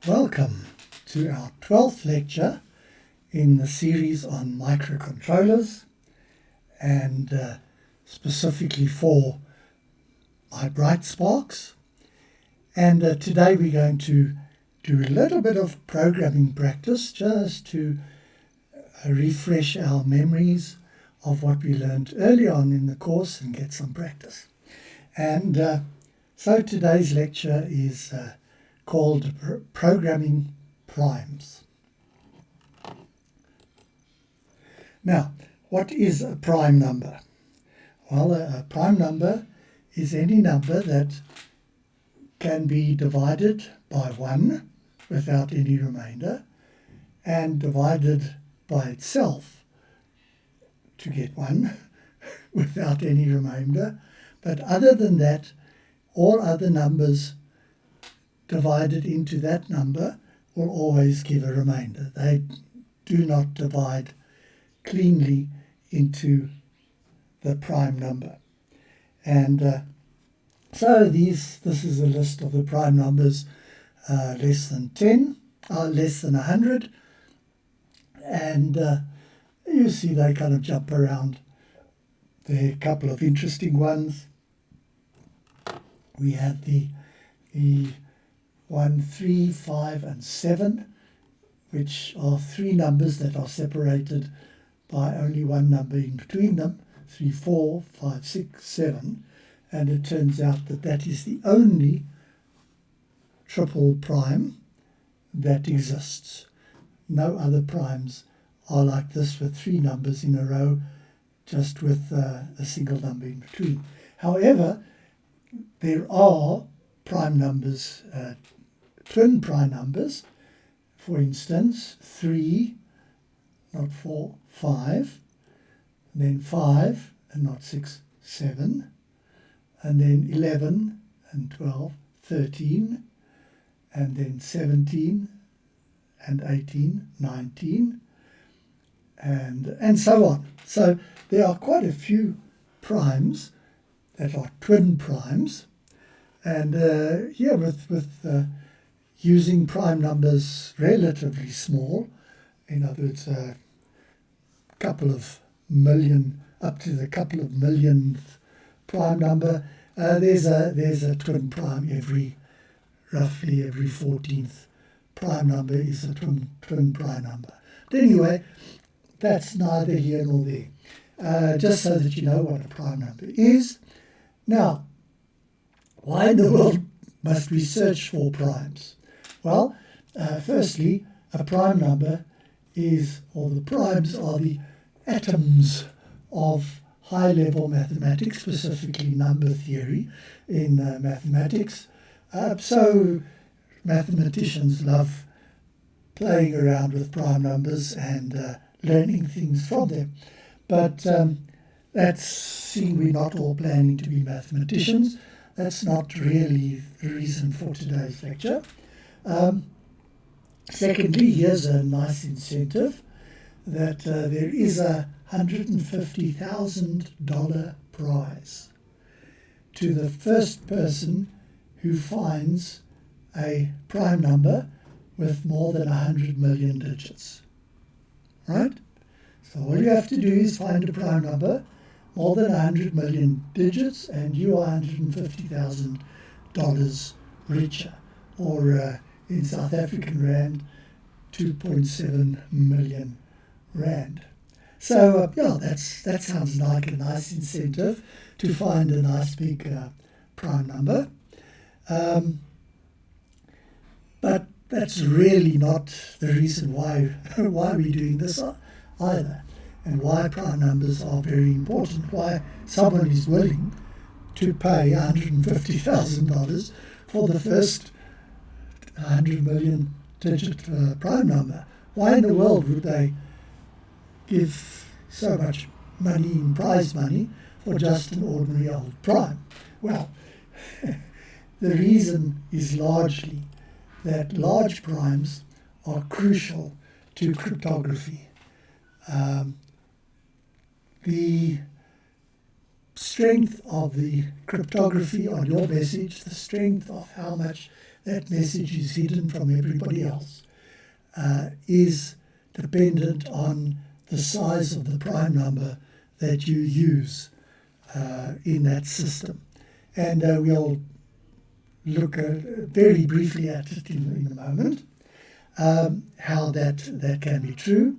Welcome to our 12th lecture in the series on microcontrollers and specifically for my BrightSparks. And today we're going to do a little bit of programming practice just to refresh our memories of what we learned early on in the course and get some practice. And so today's lecture is called Programming Primes. Now, what is a prime number? Well, a prime number is any number that can be divided by 1 without any remainder and divided by itself to get 1 without any remainder. But other than that, all other numbers divided into that number will always give a remainder. They do not divide cleanly into the prime number. And so this is a list of the prime numbers less than 10, less than 100. And you see they kind of jump around. There are a couple of interesting ones. We have the 1, 3, 5, and 7, which are 3 numbers that are separated by only one number in between them, 3, 4, 5, 6, 7. And it turns out that that is the only triple prime that exists. No other primes are like this with 3 numbers in a row, just with a single number in between. However, there are prime numbers, twin prime numbers, for instance, 3, not 4, 5, and then 5, and not 6, 7, and then 11, and 12, 13, and then 17, and 18, 19, and so on. So there are quite a few primes that are twin primes, and with using prime numbers relatively small, in other words, a couple of million, up to the couple of millionth prime number, there's a twin prime roughly every 14th prime number is a twin prime number. But anyway, that's neither here nor there. Just so that you know what a prime number is. Now, why in the world must we search for primes? Well, firstly, a prime number or the primes are the atoms of high-level mathematics, specifically number theory in mathematics. So mathematicians love playing around with prime numbers and learning things from them. But that's seeing we're not all planning to be mathematicians. That's not really the reason for today's lecture. Secondly, here's a nice incentive that there is a $150,000 prize to the first person who finds a prime number with more than 100 million digits. Right? So all you have to do is find a prime number more than 100 million digits, and you are $150,000 richer, or in South African rand, 2.7 million rand. So that sounds like a nice incentive to find a nice big prime number. But that's really not the reason why we're doing this either, and why prime numbers are very important, why someone is willing to pay $150,000 for the first 100 million digit prime number. Why in the world would they give so much money in prize money for just an ordinary old prime? Well, the reason is largely that large primes are crucial to cryptography. The strength of the cryptography on your message, the strength of how much that message is hidden from everybody else, is dependent on the size of the prime number that you use in that system. And we'll look very briefly at it in a moment, how that can be true.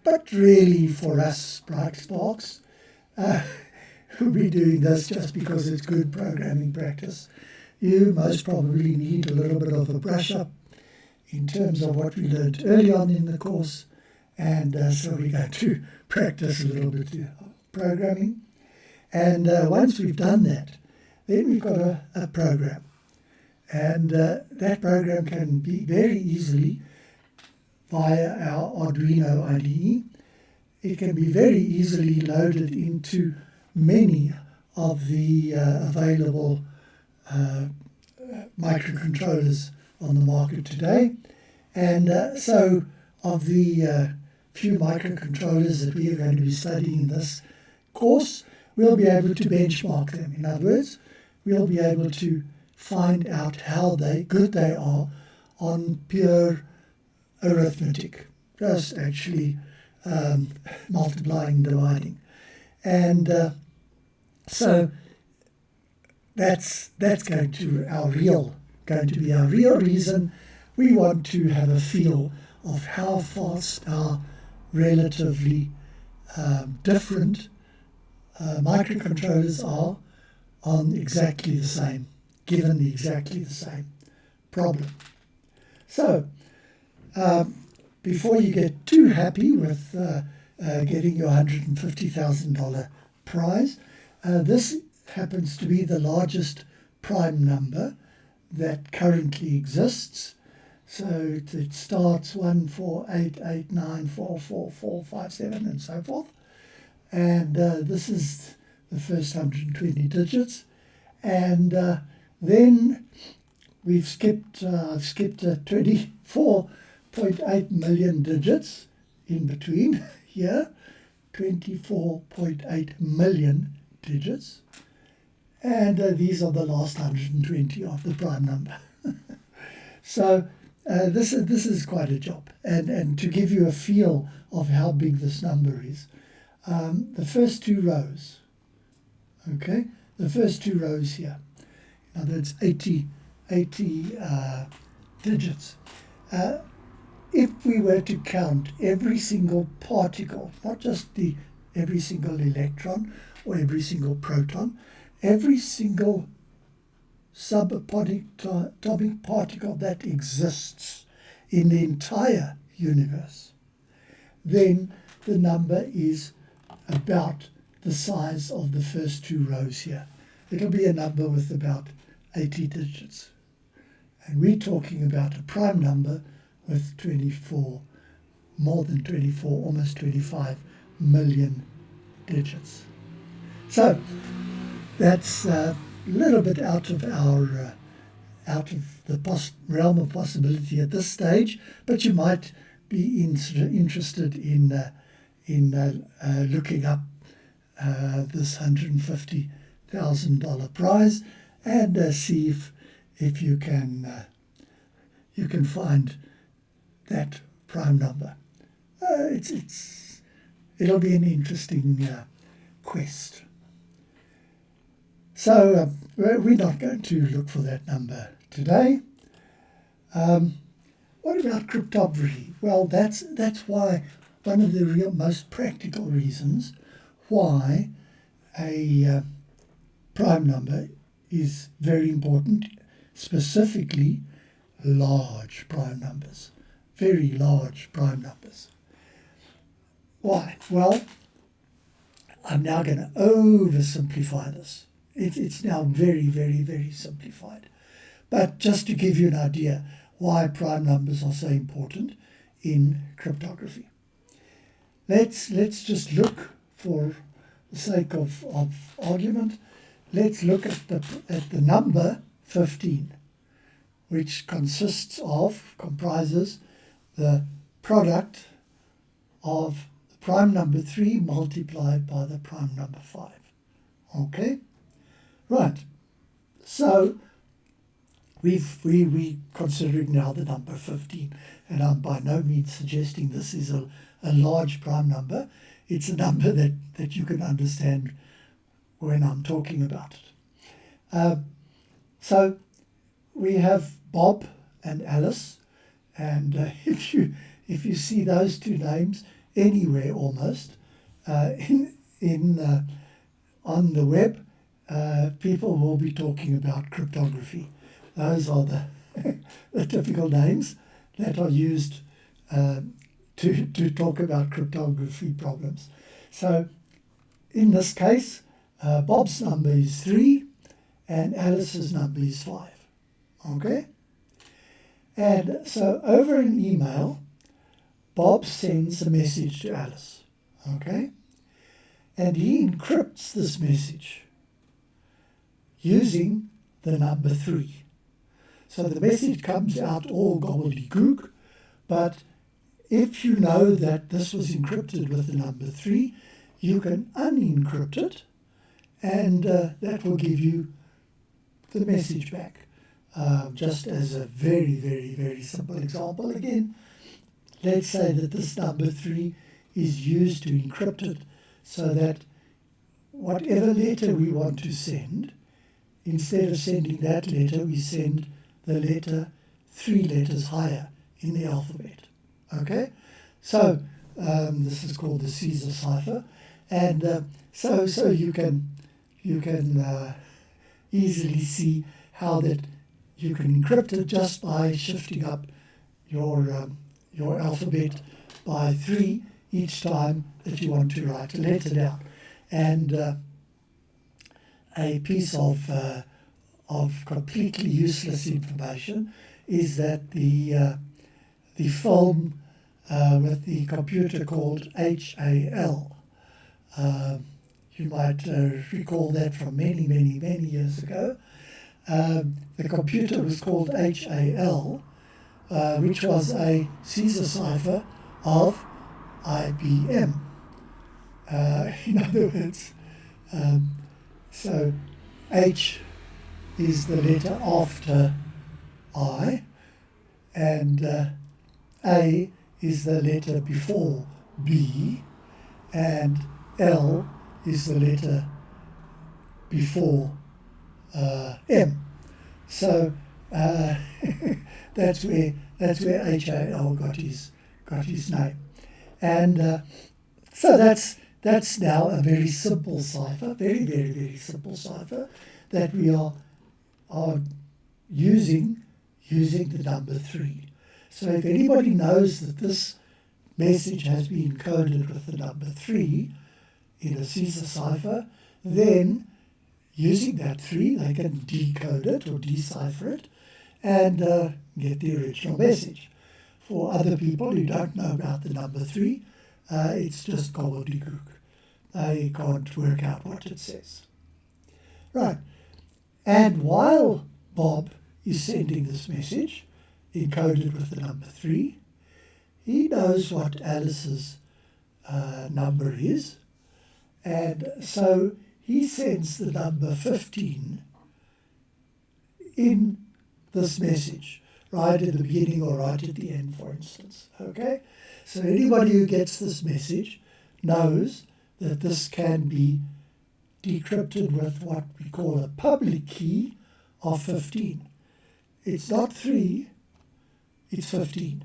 But really for us, BrightSparks, we'll be doing this just because it's good programming practice. You most probably need a little bit of a brush up in terms of what we learned early on in the course, and so we're going to practice a little bit of programming. And once we've done that, then we've got a program. And that program can be very easily, via our Arduino IDE, it can be very easily loaded into many of the available microcontrollers on the market today. And so of the few microcontrollers that we are going to be studying in this course, we'll be able to benchmark them. In other words, we'll be able to find out how good they are on pure arithmetic, just actually multiplying and dividing. And so that's going to be our real reason. We want to have a feel of how fast our relatively different microcontrollers are on exactly the same, given exactly the same problem. So before you get too happy with getting your $150,000 prize, this happens to be the largest prime number that currently exists. So it starts 1, 4, 8, 8, 9, 4, 4, 4, 5, 7, and so forth. And this is the first 120 digits. And then I've skipped 24.8 million digits in between here, 24.8 million digits. And these are the last 120 of the prime number. So this is quite a job. And to give you a feel of how big this number is, the first two rows, okay, the first two rows here, in other words, 80 digits. If we were to count every single particle, not just every single electron or every single proton, every single subatomic particle that exists in the entire universe, then the number is about the size of the first two rows here. It'll be a number with about 80 digits. And we're talking about a prime number with 24, more than 24, almost 25 million digits. So that's a little bit out of the realm of possibility at this stage, but you might be interested in looking up this $150,000 prize and see if you can find that prime number. It'll be an interesting quest. So we're not going to look for that number today. What about cryptography? Well, that's why one of the most practical reasons why a prime number is very important, specifically large prime numbers, very large prime numbers. Why? Well, I'm now going to oversimplify this. It's now very, very, very simplified. But just to give you an idea why prime numbers are so important in cryptography. Let's just look, for the sake of argument, let's look at the number 15, which comprises the product of the prime number 3 multiplied by the prime number 5. Okay? Right. So we're considering now the number 15, and I'm by no means suggesting this is a large prime number. It's a number that you can understand when I'm talking about it. So we have Bob and Alice, and if you see those two names anywhere almost on the web, people will be talking about cryptography. Those are the typical names that are used to talk about cryptography problems. So in this case, Bob's number is 3 and Alice's number is 5. Okay? And so over an email, Bob sends a message to Alice. Okay? And he encrypts this message using the number 3. So the message comes out all gobbledygook, but if you know that this was encrypted with the number 3, you can unencrypt it, and that will give you the message back. Just as a very, very, very simple example again, let's say that this number 3 is used to encrypt it so that whatever letter we want to send, instead of sending that letter, we send the letter 3 letters higher in the alphabet. Okay? So this is called the Caesar cipher, and so you can easily see how that you can encrypt it just by shifting up your alphabet by 3 each time that you want to write a letter down. And a piece of completely useless information is that the film with the computer called HAL, you might recall that from many, many, many years ago. The computer was called HAL, which was a Caesar cipher of IBM. In other words, so H is the letter after I, and A is the letter before B, and L is the letter before M. So that's where HAL got his name, and so that's now a very simple cipher, very, very, very simple cipher that we are using the number 3. So if anybody knows that this message has been coded with the number 3 in a Caesar cipher, then using that 3, they can decode it or decipher it and get the original message. For other people who don't know about the number 3, it's just gobbledygook. They can't work out what it says. Right. And while Bob is sending this message, encoded with the number 3, he knows what Alice's number is, and so he sends the number 15 in this message, right at the beginning or right at the end, for instance. Okay? So anybody who gets this message knows that this can be decrypted with what we call a public key of 15. It's not 3, it's 15.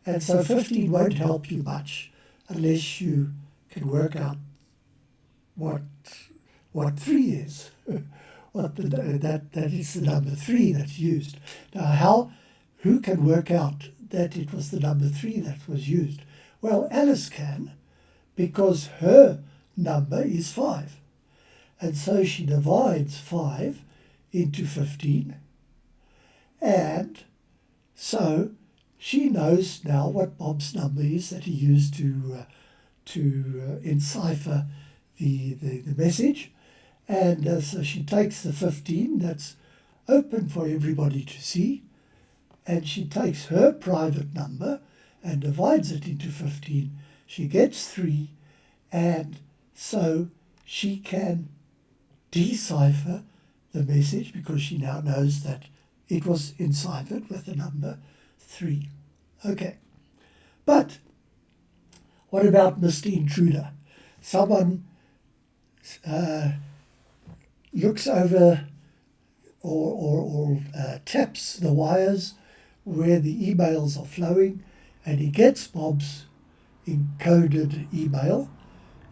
And so 15 won't help you much unless you can work out what 3 is. that is the number 3 that's used. Now, who can work out that it was the number 3 that was used? Well, Alice can, because her number is 5. And so she divides 5 into 15. And so she knows now what Bob's number is that he used to encipher the message. And so she takes the 15 that's open for everybody to see, and she takes her private number and divides it into 15. She gets 3, and so she can decipher the message because she now knows that it was enciphered with the number 3. Okay. But what about Mr. Intruder? Someone looks over or taps the wires where the emails are flowing, and he gets Bob's encoded email,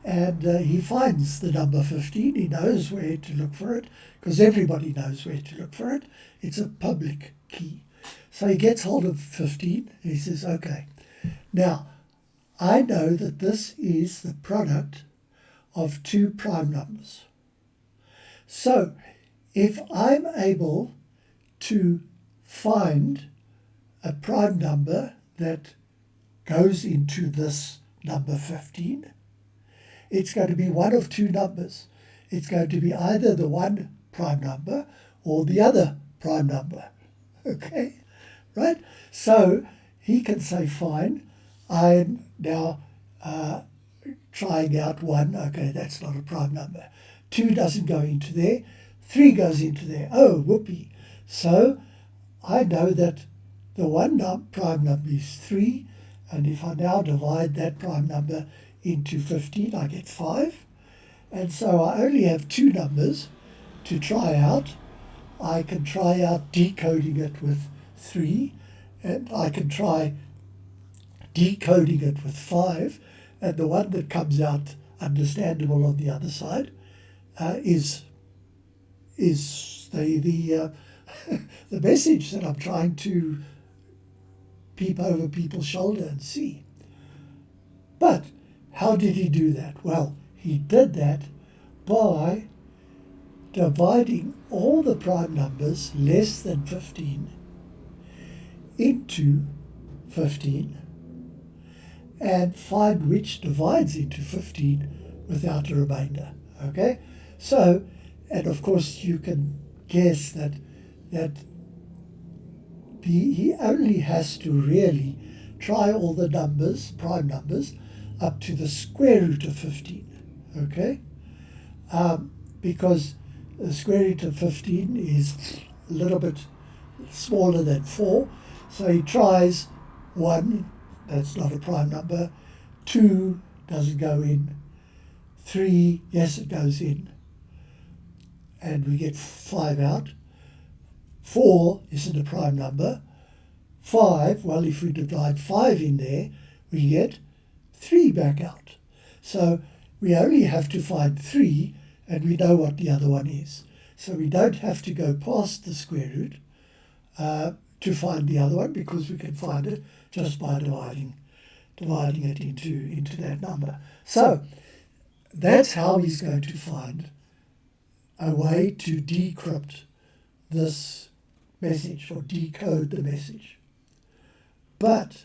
and he finds the number 15. He knows where to look for it because everybody knows where to look for it. It's a public key. So he gets hold of 15 and he says, okay, now I know that this is the product of 2 prime numbers. So if I'm able to find a prime number that goes into this number 15, it's going to be one of 2 numbers. It's going to be either the one prime number or the other prime number. Okay, right? So he can say, fine, I'm now trying out 1. Okay, that's not a prime number. 2 doesn't go into there. 3 goes into there. Oh, whoopee. So I know that the one prime number is 3, and if I now divide that prime number into 15, I get 5. And so I only have 2 numbers to try out. I can try out decoding it with 3, and I can try decoding it with 5, and the one that comes out understandable on the other side is the the message that I'm trying to peep over people's shoulder and see. But how did he do that? Well, he did that by dividing all the prime numbers less than 15 into 15 and find which divides into 15 without a remainder. Okay? So, and of course you can guess that he only has to really try all the numbers, prime numbers, up to the square root of 15. Okay? Because the square root of 15 is a little bit smaller than 4. So he tries 1, that's not a prime number. 2 doesn't go in. 3, yes, it goes in. And we get 5 out. 4 isn't a prime number. 5, well, if we divide 5 in there, we get 3 back out. So we only have to find 3, and we know what the other one is. So we don't have to go past the square root to find the other one, because we can find it just by dividing it into that number. So that's how he's going to find a way to decrypt this message or decode the message. But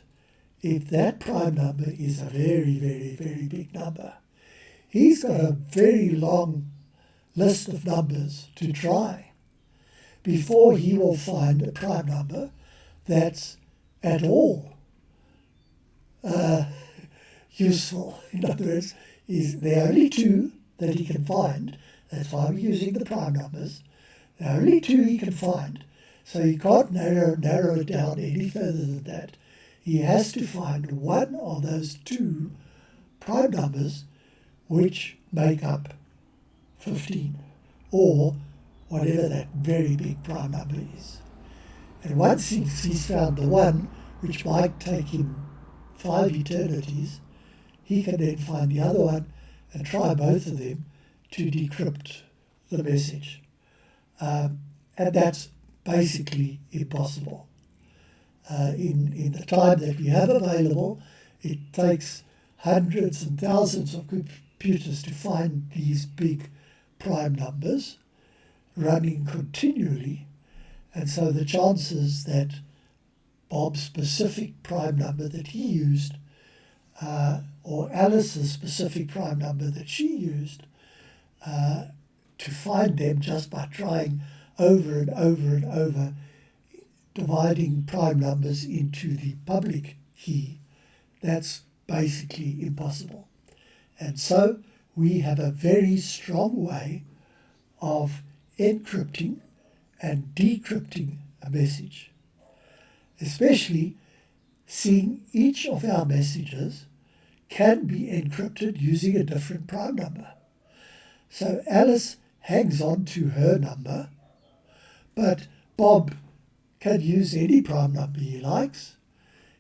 if that prime number is a very, very, very big number, he's got a very long list of numbers to try before he will find a prime number that's at all useful. In other words, there are only 2 that he can find. That's why we're using the prime numbers. There are only 2 he can find. So he can't narrow it down any further than that. He has to find one of those 2 prime numbers which make up 15, or whatever that very big prime number is. And once he's found the one, which might take him 5 eternities, he can then find the other one and try both of them to decrypt the message. And that's basically impossible. In the time that we have available, it takes hundreds and thousands of computers to find these big prime numbers running continually. And so the chances that Bob's specific prime number that he used, or Alice's specific prime number that she used, to find them just by trying over and over and over, dividing prime numbers into the public key, that's basically impossible. And so we have a very strong way of encrypting and decrypting a message, especially seeing each of our messages can be encrypted using a different prime number. So Alice hangs on to her number, but Bob can use any prime number he likes.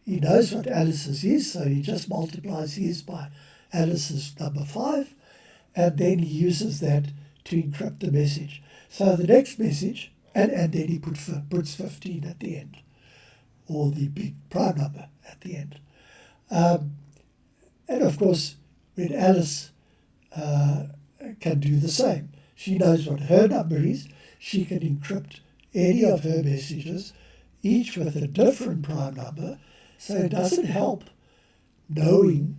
He knows what Alice's is, so he just multiplies his by Alice's number 5, and then he uses that to encrypt the message. So the next message, and then he puts 15 at the end, or the big prime number at the end. And of course, when Alice can do the same, she knows what her number is, she can encrypt any of her messages, each with a different prime number, so it doesn't help knowing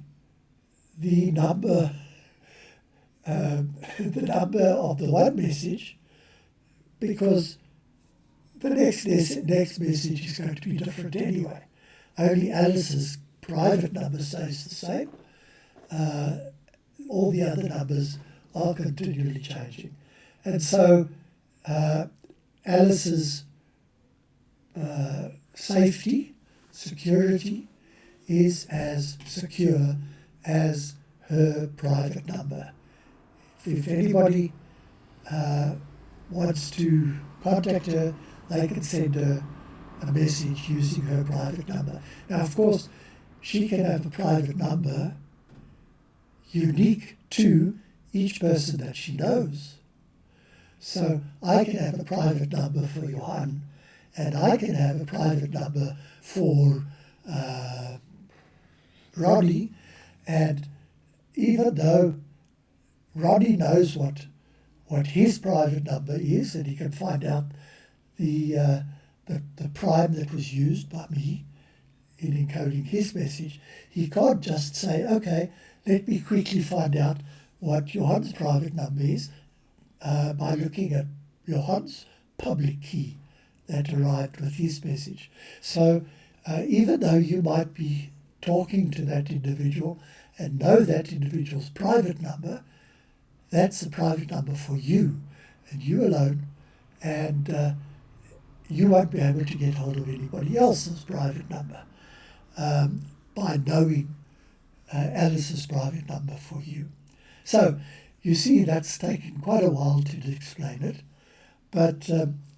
the number of the one message, because the next message is going to be different anyway. Only Alice's private number stays the same. All the other numbers are continually changing. And so Alice's safety, security, is as secure as her private number. If anybody wants to contact her, they can send her a message using her private number. Now, of course, she can have a private number unique to each person that she knows. So I can have a private number for Johan, and I can have a private number for Ronnie, and even though Ronnie knows what his private number is, and he can find out the prime that was used by me in encoding his message, he can't just say, okay, let me quickly find out what Johan's private number is by looking at Johan's public key that arrived with his message. So even though you might be talking to that individual and know that individual's private number, that's the private number for you and you alone, and you won't be able to get hold of anybody else's private number by knowing Alice's private number for you. So you see, that's taken quite a while to explain it, but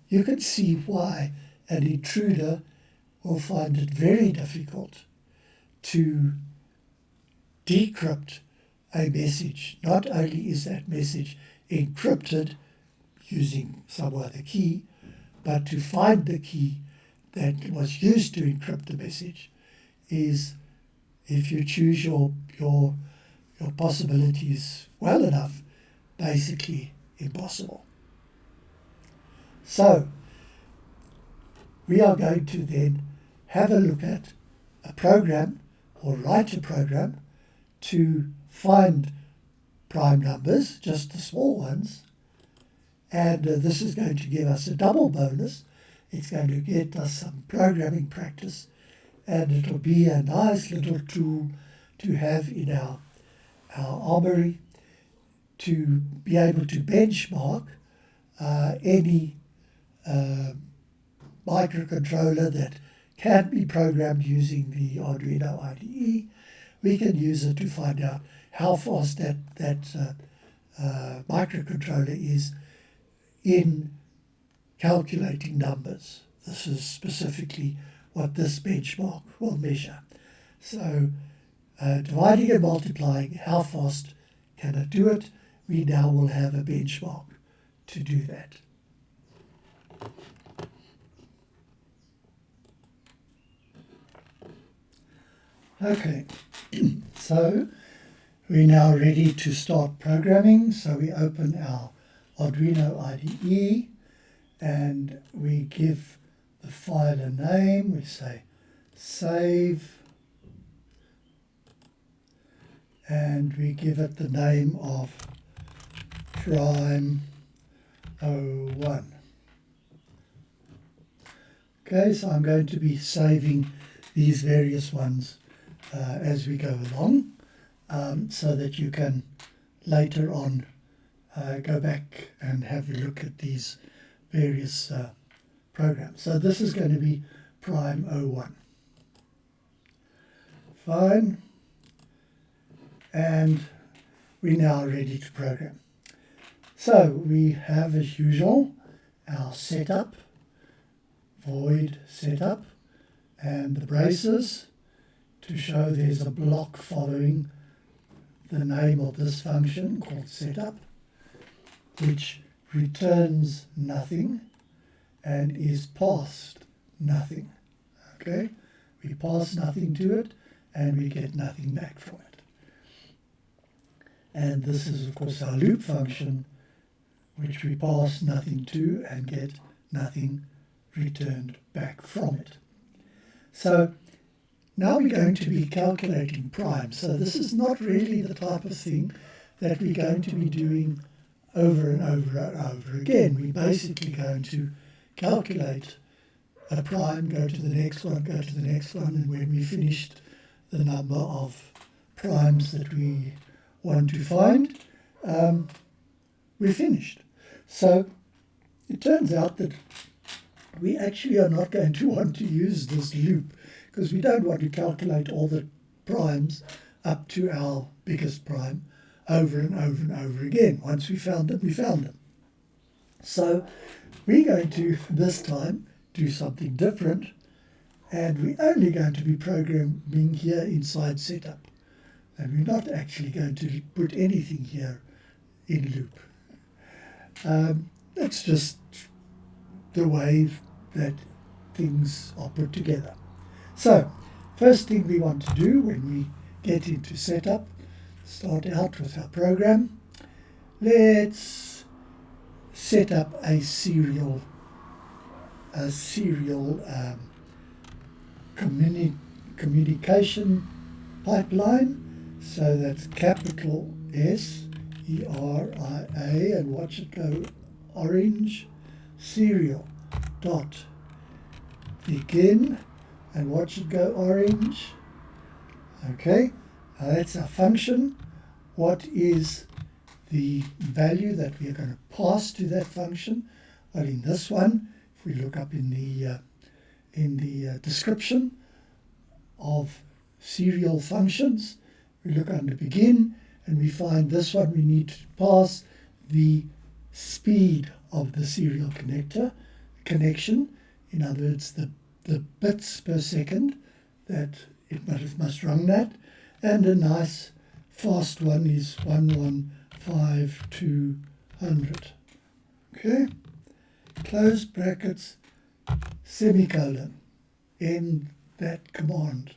you can see why an intruder will find it very difficult to decrypt a message. Not only is that message encrypted using some other key, but to find the key that was used to encrypt the message is, if you choose your possibilities well enough, basically impossible. So we are going to then have a look at a program, or write a program to find prime numbers, just the small ones, and this is going to give us a double bonus. It's going to get us some programming practice, and it'll be a nice little tool to have in our armory to be able to benchmark any microcontroller that can be programmed using the Arduino IDE. We can use it to find out how fast that microcontroller is in calculating numbers. This is specifically what this benchmark will measure. So dividing and multiplying, how fast can it do it? We now will have a benchmark to do that. Okay, so we're now ready to start programming. So we open our Arduino IDE and we give the file a name. We say save, and we give it the name of prime 01. Okay, so I'm going to be saving these various ones as we go along, so that you can later on go back and have a look at these various programs. So this is going to be prime 01. Fine. And we're now ready to program. So we have, as usual, our setup, void setup, and the braces to show there's a block following the name of this function called setup, which returns nothing and is passed nothing. Okay, we pass nothing to it and we get nothing back from it. And this is, of course, our loop function, which we pass nothing to and get nothing returned back from it. So now we're going to be calculating prime. So this is not really the type of thing that we're going to be doing over and over and over again. We're basically going to calculate a prime, go to the next one, go to the next one, and when we finished the number of primes that we want to find, we're finished. So it turns out that we actually are not going to want to use this loop because we don't want to calculate all the primes up to our biggest prime over and over and over again. Once we found them, we found them. So we're going to, this time, do something different, and we're only going to be programming here inside setup. And we're not actually going to put anything here in loop. It's just the way that things are put together. So, first thing we want to do when we get into setup, start out with our program. Let's set up a serial communication pipeline. So that's capital S, E-R-I-A, and watch it go orange, serial dot begin, and watch it go orange. Okay, now that's our function. What is the value that we are going to pass to that function? Well, in this one, if we look up in the description of serial functions, we look under begin and we find this one we need to pass the speed of the serial connection. In other words, the bits per second that it must run at. And a nice fast one is 115200. Okay, close brackets, semicolon, end that command.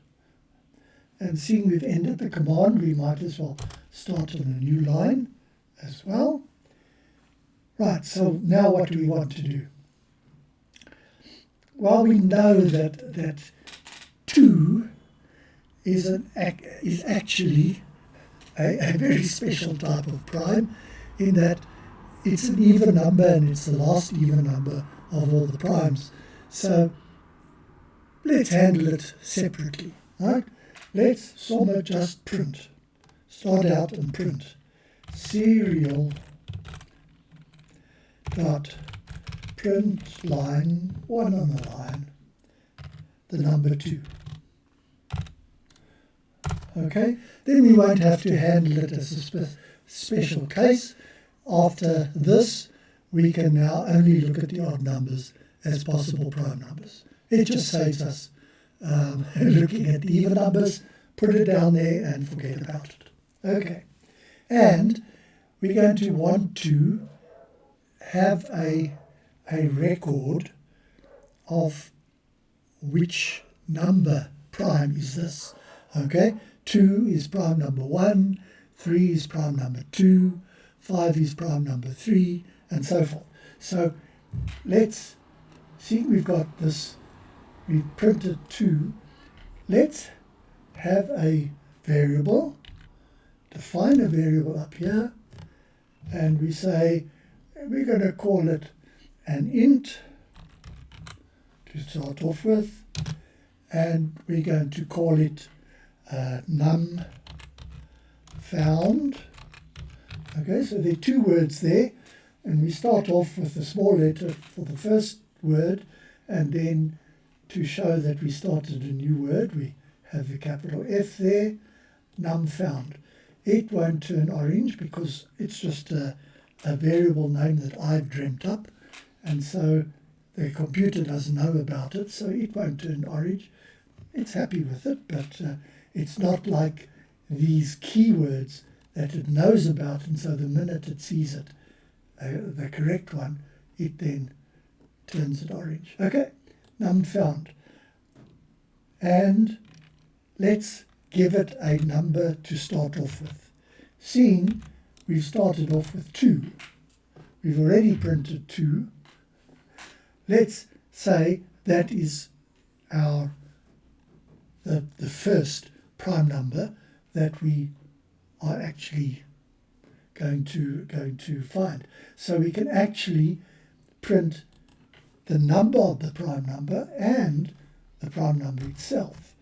And seeing we've ended the command, we might as well start on a new line as well. Right, so now what do we want to do? Well, we know that 2 is actually a very special type of prime, in that it's an even number and it's the last even number of all the primes. So let's handle it separately, right? Let's somewhat just print. Start out and print. Serial dot print line 1 on the line, the number 2. Okay, then we won't have to handle it as a special case. After this, we can now only look at the odd numbers as possible prime numbers. It just saves us looking at the even numbers, put it down there and forget about it. Okay, and we're going to want to have a record of which number prime is this. Okay, 2 is prime number 1, 3 is prime number 2, 5 is prime number 3, and so forth. So let's see, we've got this, we've printed 2. Let's have a variable, define a variable up here, and we say we're going to call it an int to start off with, and we're going to call it num found Okay, so there are two words there, and we start off with the small letter for the first word, and then to show that we started a new word, we have the capital F there, num found. It won't turn orange because it's just a variable name that I've dreamt up, and so the computer doesn't know about it, so it won't turn orange. It's happy with it, but it's not like these keywords that it knows about, and so the minute it sees it, the correct one, it then turns it orange. Okay, num found. And let's give it a number to start off with. Seeing we've started off with 2, we've already printed 2, let's say that is the first prime number that we are actually going to find. So we can actually print the number of the prime number and the prime number itself.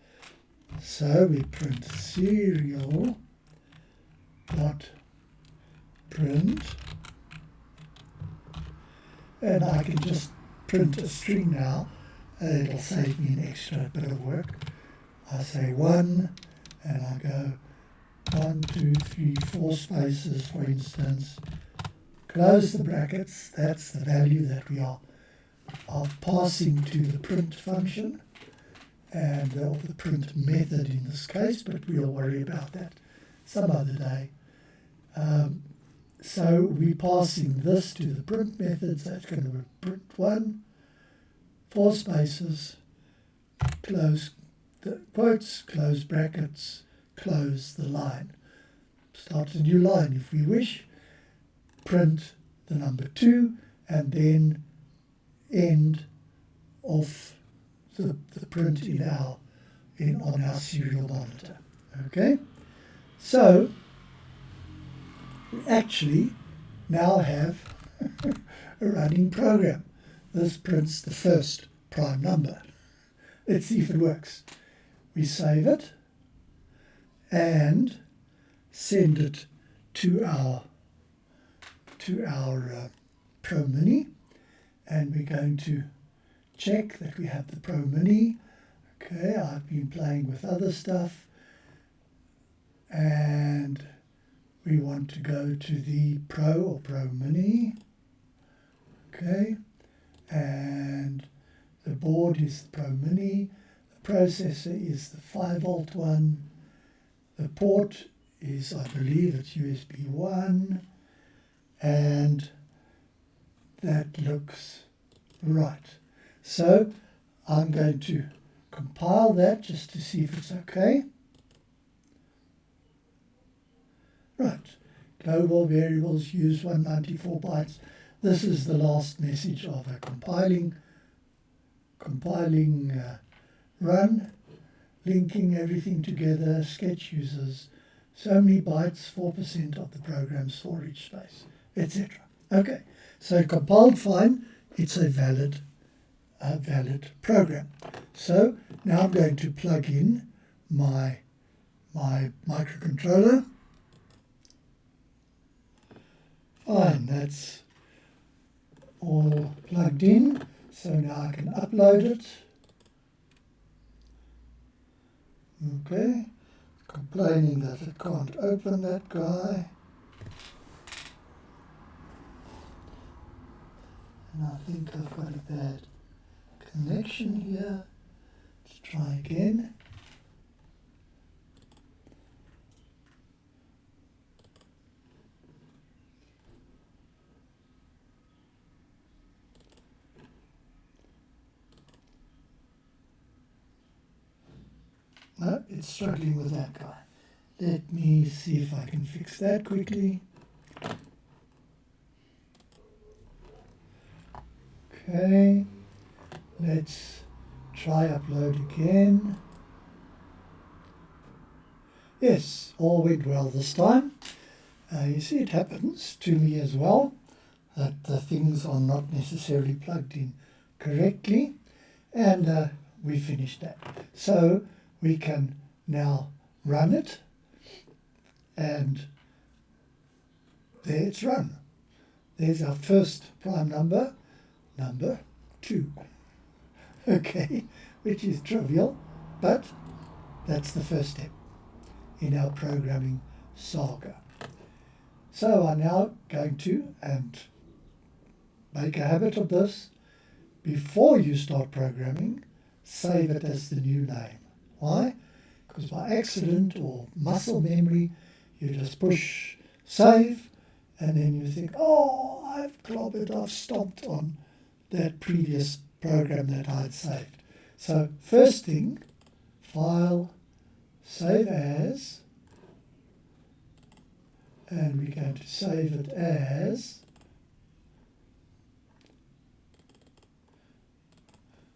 So we print serial dot print, and I can just print a string now. It'll save me an extra bit of work. I say 1, and I go 1, 2, 3, 4 spaces, for instance. Close the brackets. That's the value that we are passing to the print function, and or the print method in this case, but we'll worry about that some other day. So we're passing this to the print method, so it's going to be print 1, 4 spaces, close the quotes, close brackets, close the line. Start a new line if we wish, print the number 2, and then end off the print on our serial monitor. Okay, so we actually now have a running program. This prints the first prime number. Let's see if it works. We save it and send it to our Pro Mini, and we're going to check that we have the Pro Mini. Okay, I've been playing with other stuff, and we want to go to the Pro or Pro Mini. Okay, and the board is the Pro Mini, the processor is the 5-volt one, the port is, I believe it's USB 1, and that looks right. So I'm going to compile that just to see if it's okay. Right, global variables use 194 bytes. This is the last message of a compiling run, linking everything together. Sketch uses so many bytes, 4% of the program storage space, etc. Okay, so compiled fine, it's a valid program. So now I'm going to plug in my microcontroller. Fine, that's all plugged in. So now I can upload it. Okay, complaining that it can't open that guy. And I think I've got a bad connection here. Let's try again. No, it's struggling with that guy. Let me see if I can fix that quickly. Okay, let's try upload again. Yes, all went well this time. You see, it happens to me as well, that the things are not necessarily plugged in correctly, and we finished that. So we can now run it, and there it's run. There's our first prime number, number 2. Okay, which is trivial, but that's the first step in our programming saga. So I'm now going to, and make a habit of this, before you start programming, save it as the new name. Why? Because by accident or muscle memory, you just push save, and then you think, oh, I've clobbered, I've stomped on that previous program that I had saved. So first thing, file, save as, and we're going to save it as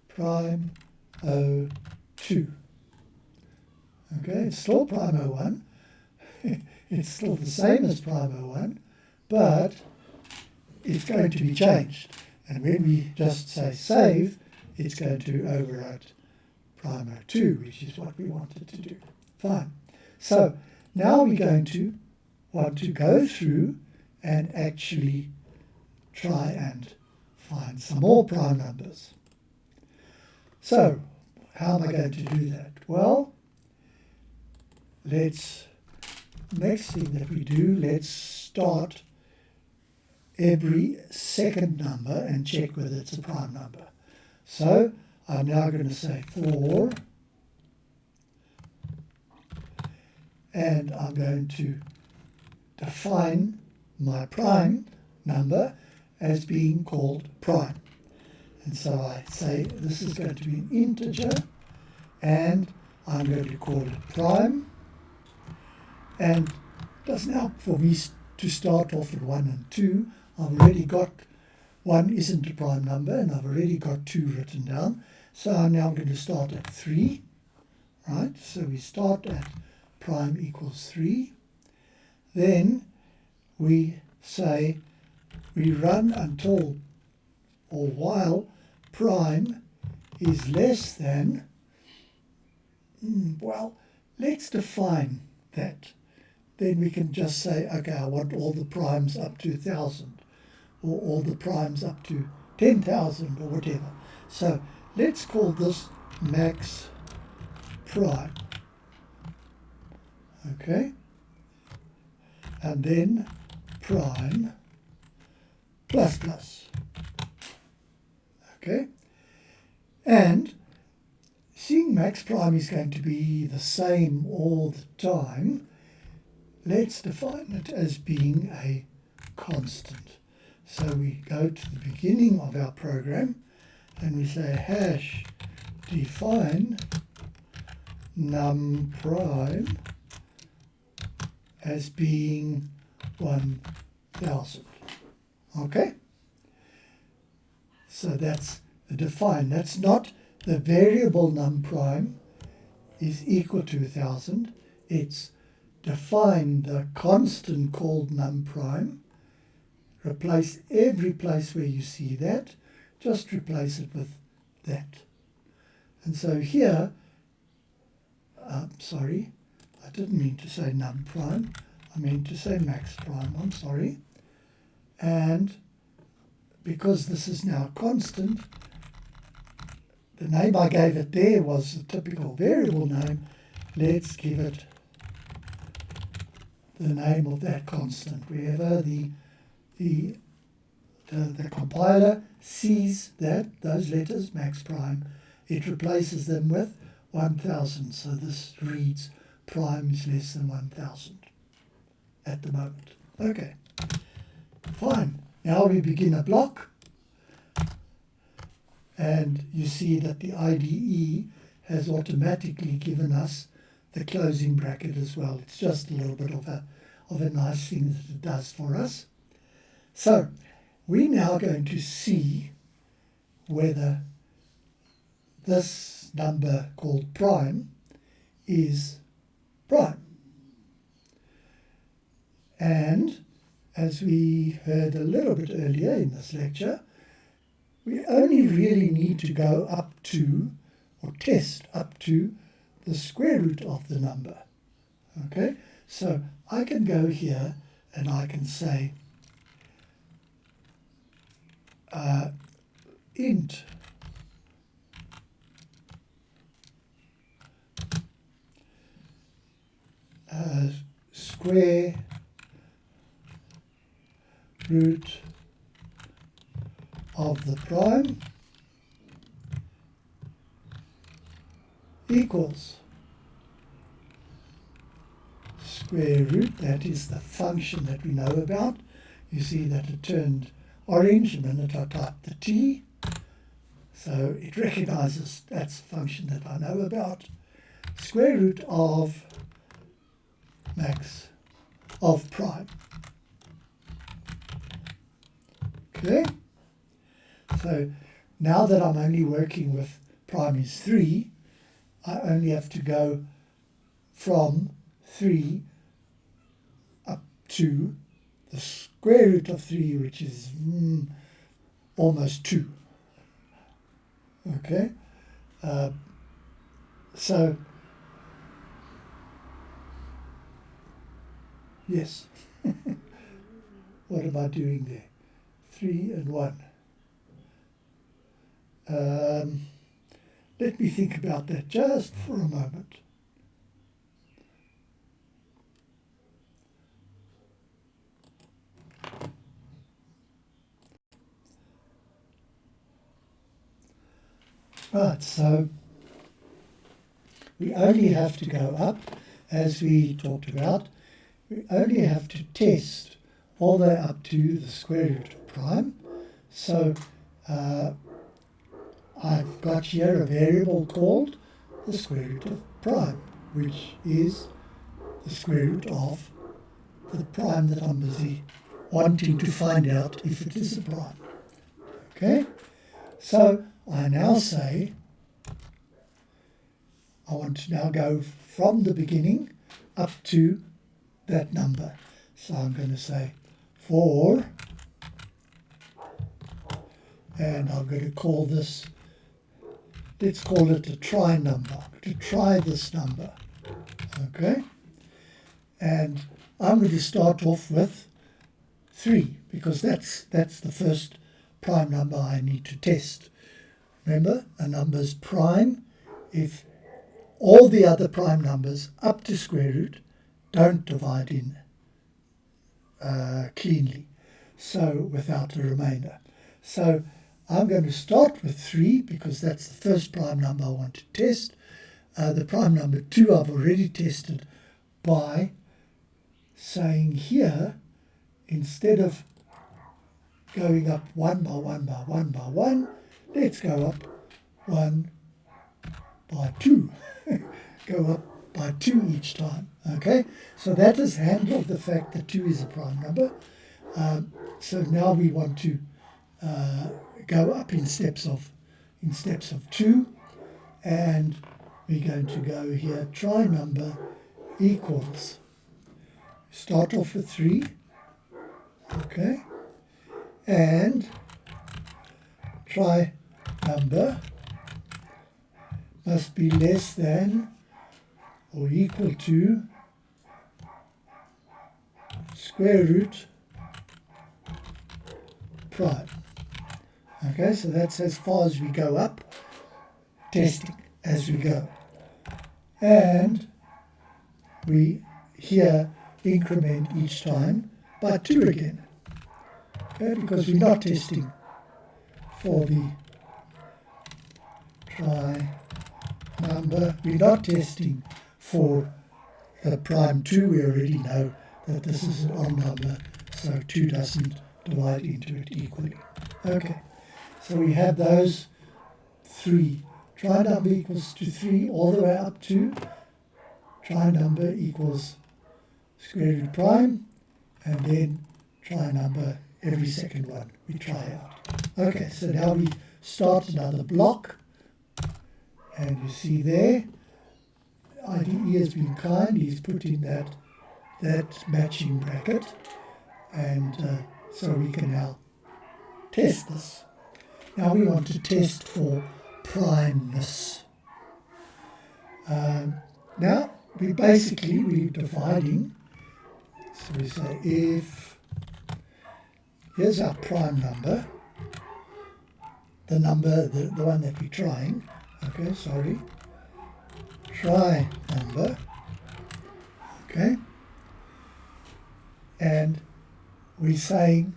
prime 02. Okay, it's still prime 01. It's still the same as prime 01, but it's going to be changed. And when we just say save, it's going to overwrite prime 02, which is what we wanted to do. Fine. So now we're going to want to go through and actually try and find some more prime numbers. So how am I going to do that? Well, next thing that we do, let's start every second number and check whether it's a prime number. So I'm now going to say 4, and I'm going to define my prime number as being called prime. And so I say this is going to be an integer, and I'm going to call it prime. And it doesn't help for me to start off at 1 and 2. I've already got 1 isn't a prime number, and I've already got 2 written down. So I'm now going to start at 3, right? So we start at prime equals 3. Then we say we run until or while prime is less than, well, let's define that. Then we can just say, okay, I want all the primes up to 1,000, or all the primes up to 10,000, or whatever. So let's call this max prime. Okay? And then prime plus plus. Okay? And seeing max prime is going to be the same all the time, let's define it as being a constant. So we go to the beginning of our program and we say hash define num prime as being 1,000. Okay? So that's the define. That's not the variable num prime is equal to 1,000. It's define the constant called num prime. Replace every place where you see that. Just replace it with that. And so here, sorry, I didn't mean to say num prime. I meant to say max prime. I'm sorry. And because this is now constant, the name I gave it there was the typical variable name. Let's give it the name of that constant. Wherever the compiler sees that, those letters, max prime, it replaces them with 1,000. So this reads prime is less than 1,000 at the moment. Okay, fine. Now we begin a block, and you see that the IDE has automatically given us the closing bracket as well. It's just a little bit of a nice thing that it does for us. So we're now going to see whether this number called prime is prime. And as we heard a little bit earlier in this lecture, we only really need to go up to, or test up to, the square root of the number. Okay, so I can go here and I can say int square root of the prime equals square root, that is the function that we know about. You see that it turned orange the minute I typed the t, so it recognizes that's the function that I know about. Square root of max of prime. Okay, so now that I'm only working with prime is 3, I only have to go from 3 up to the square root of 3, which is almost 2. Okay, so yes, what am I doing there? 3 and 1. Let me think about that just for a moment. Right, so we only have to go up, as we talked about. We only have to test all the way up to the square root of prime. So I've got here a variable called the square root of prime, which is the square root of the prime that I'm busy wanting to find out if it is a prime. Okay, so I now say I want to now go from the beginning up to that number. So I'm going to say 4, and I'm going to call this, let's call it a try number. I'm going to try this number. Okay, and I'm going to start off with 3 because that's the first prime number I need to test. Remember, a number is prime if all the other prime numbers up to square root don't divide in cleanly, so without a remainder. So I'm going to start with 3 because that's the first prime number I want to test. The prime number 2 I've already tested by saying here, instead of going up 1 by 1 by 1 by 1, let's go up 1 by 2. Go up by 2 each time. Okay, so that has handled the fact that 2 is a prime number. So now we want to go up in steps of 2, and we're going to go here, try number equals, start off with 3, okay, and try number must be less than or equal to square root prime. Okay, so that's as far as we go up, testing as we go. And we here increment each time by 2 again. Okay, because we're not testing for the try number, we're not testing for the prime 2. We already know that this is an odd number, so 2 doesn't divide into it equally. Okay, so we have those 3. Try number equals to 3 all the way up to try number equals square root prime, and then try number every second one we try out. Okay, so now we start another block, and you see there, IDE has been kind, he's put in that matching bracket, and so we can now test this. Now we want to test for primeness. Now we're dividing So we say if, here's our prime number, the number, the one that we're trying, okay, sorry, try number, okay, and we're saying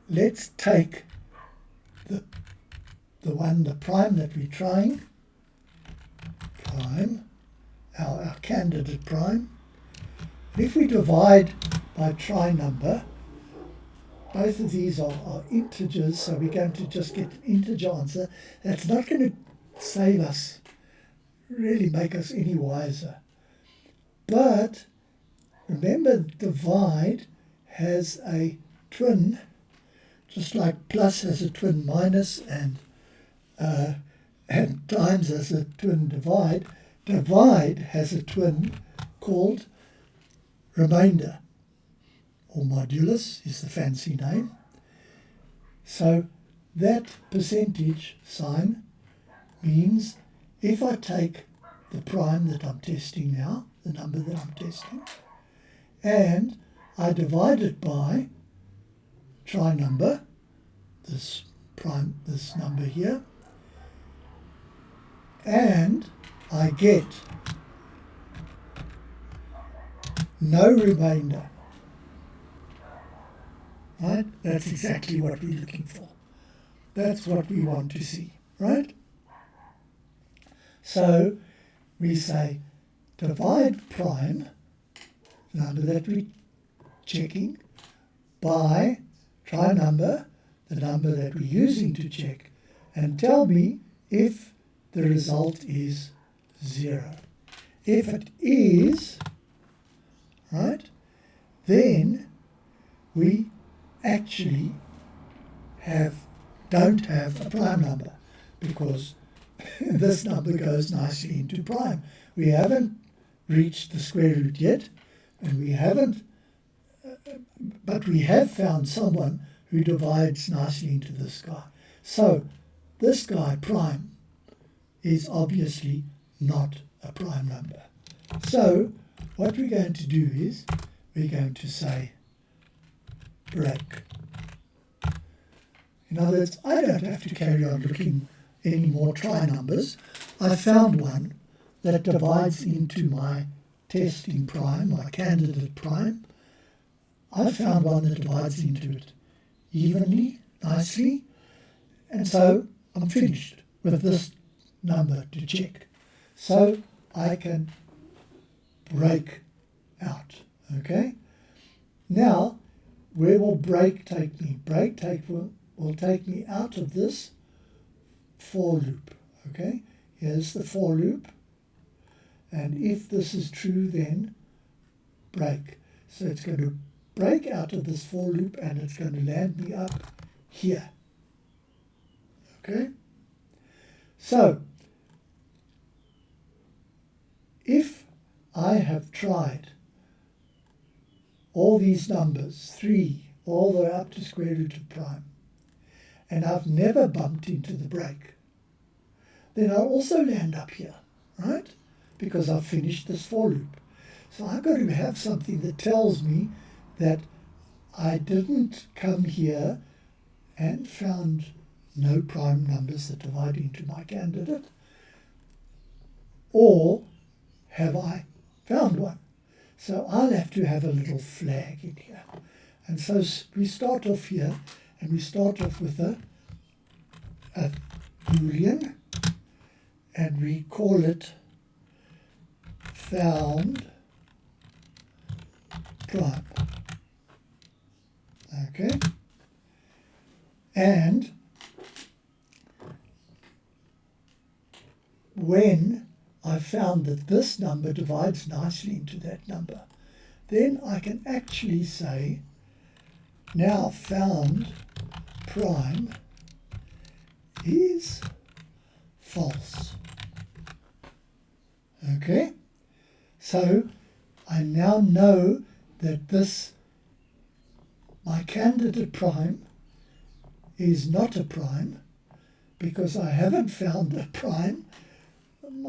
let's take the prime that we're trying, prime, our candidate prime. And if we divide by try number, both of these are integers, so we're going to just get an integer answer. That's not going to save us, really make us any wiser. But remember, divide has a twin, just like plus has a twin minus and times has a twin divide. Divide has a twin called remainder, or modulus is the fancy name. So that percentage sign means if I take the prime that I'm testing now, the number that I'm testing, and I divide it by try number, this number here, and I get no remainder. Right? That's exactly what we're looking for. That's what we want to see, right? So we say divide prime, the number that we're checking, by try number, the number that we're using to check, and tell me if the result is 0. If it is, right, then we actually don't have a prime number, because this number goes nicely into prime. We haven't reached the square root yet, and we haven't, but we have found someone who divides nicely into this guy. So this guy, prime, is obviously not a prime number. So what we're going to do is we're going to say break. In other words, I don't have to carry on looking any more try numbers. I found one that divides into my testing prime, my candidate prime. I found one that divides into it evenly, nicely, and so I'm finished with this number to check. So I can break out, okay? Now, where will break take me? Break will take me out of this for loop, okay? Here's the for loop, and if this is true, then break. So it's going to break out of this for loop, and it's going to land me up here, okay? So, if I have tried all these numbers, 3, all the way up to square root of prime, and I've never bumped into the break, then I'll also land up here, right? Because I've finished this for loop. So I've got to have something that tells me that I didn't come here and found no prime numbers that divide into my candidate, or have I found one? So I'll have to have a little flag in here. And so we start off here, and we start off with a Boolean, and we call it found prime. Okay? And when I found that this number divides nicely into that number, then I can actually say, now found prime is false. Okay? So I now know that my candidate prime is not a prime, because I haven't found a prime.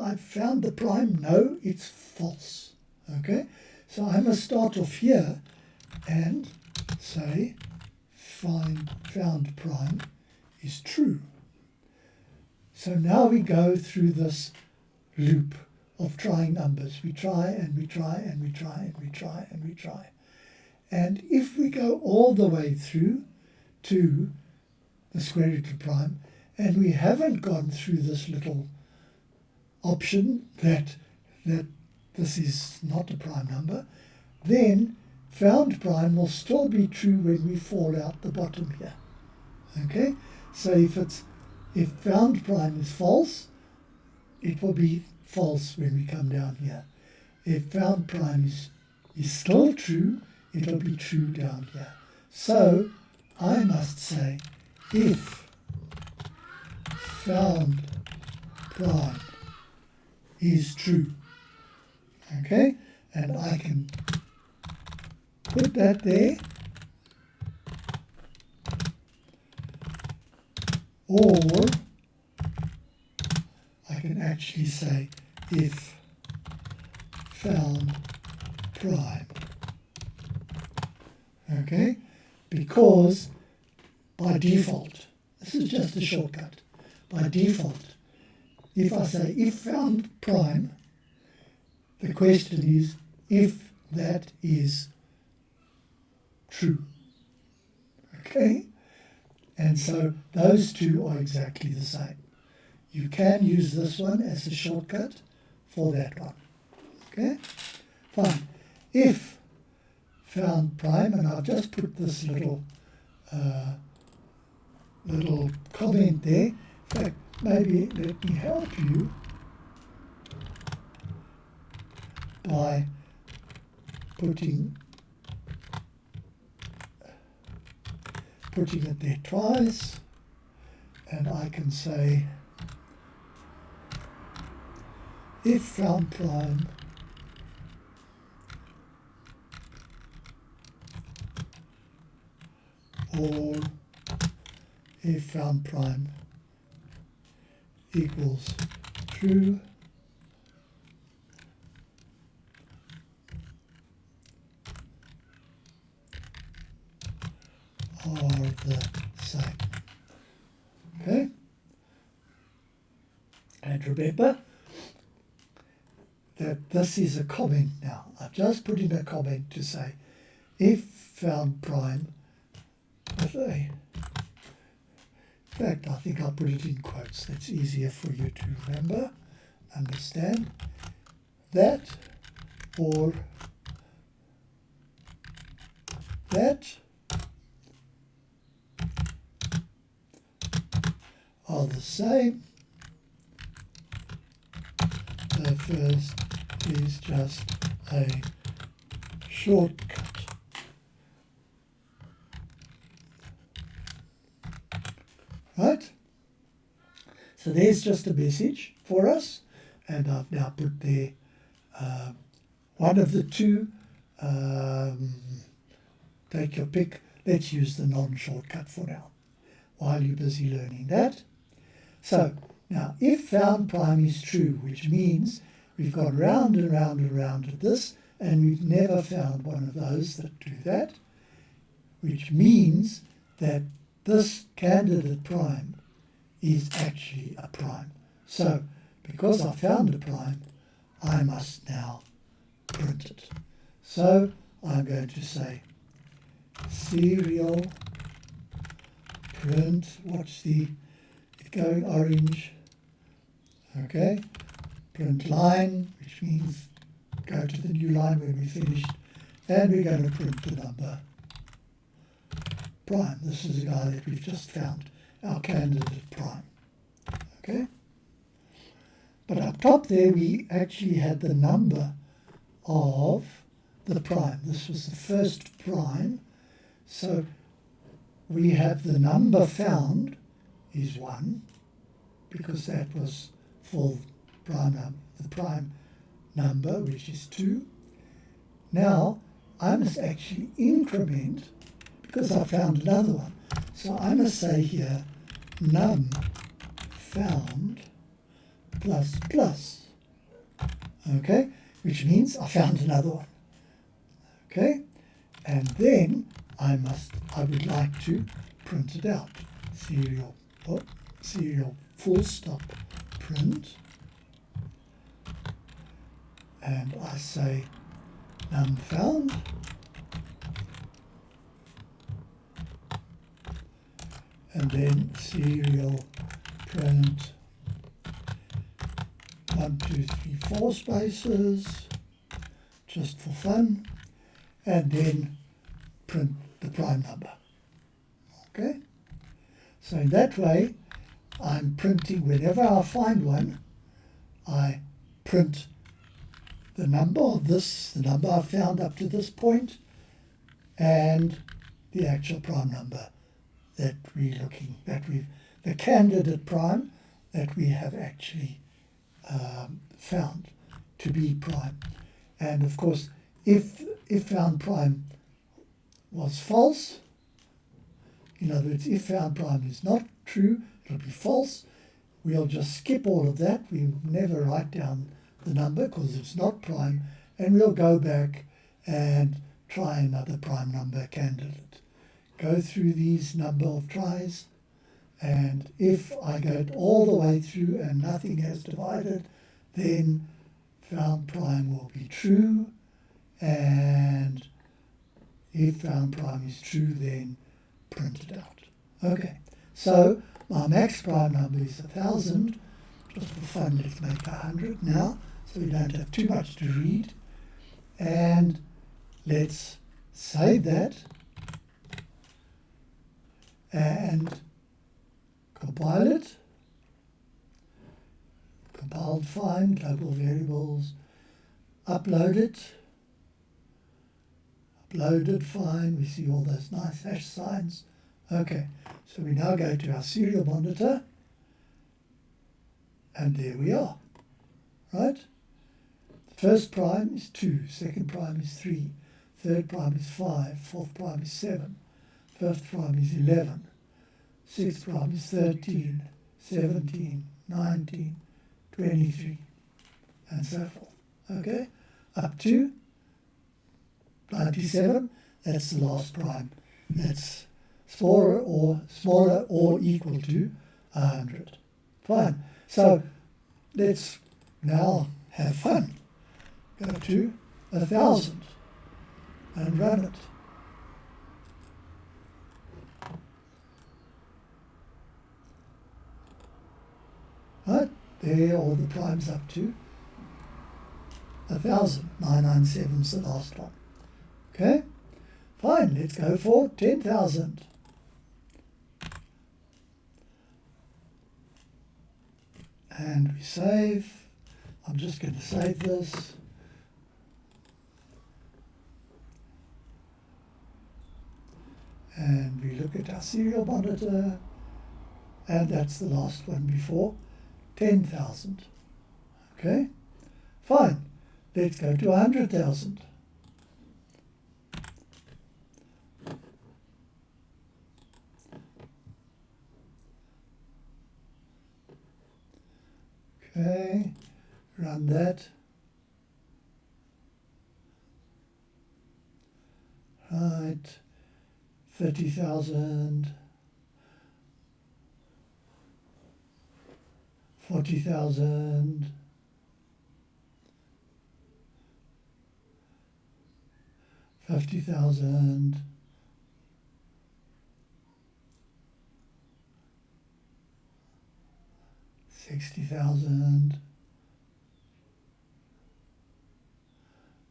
I found the prime, no, it's false. Okay? So I must start off here and say found prime is true. So now we go through this loop of trying numbers. We try and we try and we try and we try and we try. And if we go all the way through to the square root of prime, and we haven't gone through this little option that this is not a prime number, then found prime will still be true when we fall out the bottom here. Okay, so if found prime is false, it will be false when we come down here. If found prime is still true, it'll be true down here. So I must say if found prime is true. Okay, and I can put that there, or I can actually say if found prime. Okay, because by default, this is just a shortcut, by default, if I say if found prime, the question is if that is true. Okay, and so those two are exactly the same. You can use this one as a shortcut for that one. Okay, fine. If found prime, and I've just put this little comment there. In fact, maybe let me help you by putting it there twice, and I can say if found prime or if found prime equals true, are the same. Okay? And remember that this is a comment now. I've just put in a comment to say if found prime with a, in fact I think I'll put it in quotes, that's easier for you to remember, understand, that or that are the same. The first is just a shortcut. Right? So there's just a message for us, and I've now put there one of the two. Take your pick. Let's use the non-shortcut for now, while you're busy learning that. So, now, if found prime is true, which means we've gone round and round and round with this, and we've never found one of those that do that, which means that this candidate prime is actually a prime. So, because I found a prime, I must now print it. So, I'm going to say serial print, watch it going orange, okay, print line, which means go to the new line when we finished, and we're going to print the number prime. This is the guy that we've just found, our candidate prime, okay. But up top there we actually had the number of the prime. This was the first prime, so we have the number found is 1, because that was for the prime number, which is 2. Now I must actually increment, because I found another one. So I must say here num found plus plus, okay, which means I found another one. Okay, and then I would like to print it out. Serial full stop print, and I say none found, and then serial print 1, 2, 3, 4 spaces, just for fun, and then print the prime number. Okay, so in that way I'm printing, whenever I find one, I print the number of this, the number I've found up to this point, and the actual prime number that the candidate prime that we have actually found to be prime. And of course, if found prime was false, in other words, if found prime is not true, it'll be false. We'll just skip all of that. We will never write down the number because it's not prime, and we'll go back and try another prime number candidate. Go through these number of tries, and if I go all the way through and nothing has divided, then found prime will be true, and if found prime is true, then print it out. Okay, so my max prime number is 1,000. Just for fun, let's make 100 now, so we don't have too much to read. And let's save that and compile it. Compiled fine, global variables, upload it. Uploaded fine, we see all those nice hash signs. Okay, so we now go to our serial monitor, and there we are, right? First prime is 2, second prime is 3, third prime is 5, fourth prime is 7, fifth prime is 11, sixth prime is 13, 17, 19, 23, and so forth. Okay, up to 97, that's the last prime. That's smaller or equal to 100. Fine. So let's now have fun. Go to 1,000 and run it. Right, there all the primes up to 1,000. 997 is the last one. Okay, fine, let's go for 10,000. And we save. I'm just going to save this. And we look at our serial monitor, and that's the last one before 10,000. Okay, fine. Let's go to 100,000. Okay, run that. Right, 30,000, 40,000, 50,000, 60,000.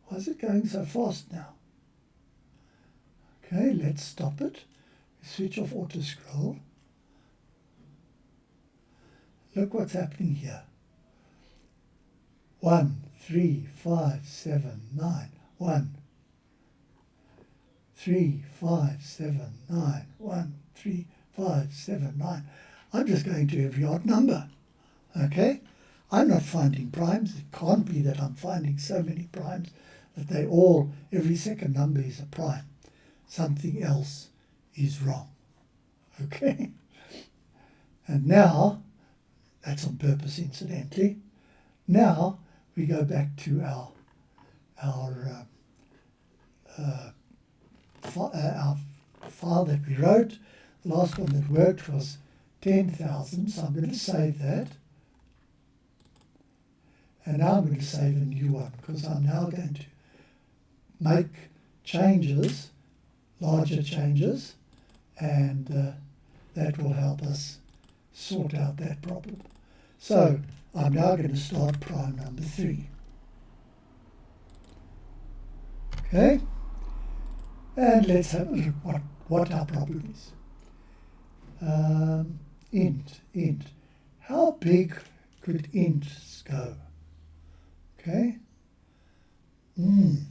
Why is it going so fast now? Okay, let's stop it. Switch off auto scroll. Look what's happening here. 1, 3, 5, 7, 9. 1, 3, 5, 7, 9. 1, 3, 5, 7, 9. I'm just going to every odd number. Okay? I'm not finding primes. It can't be that I'm finding so many primes that they all, every second number is a prime. Something else is wrong. Okay? And now, that's on purpose incidentally, now we go back to our our file that we wrote. The last one that worked was 10,000, so I'm going to save that. And now I'm going to save a new one, because I'm now going to make changes, larger changes, and that will help us sort out that problem. So I'm now going to start prime number 3. Okay? And let's have a look what our problem is. Int. How big could ints go? Okay? An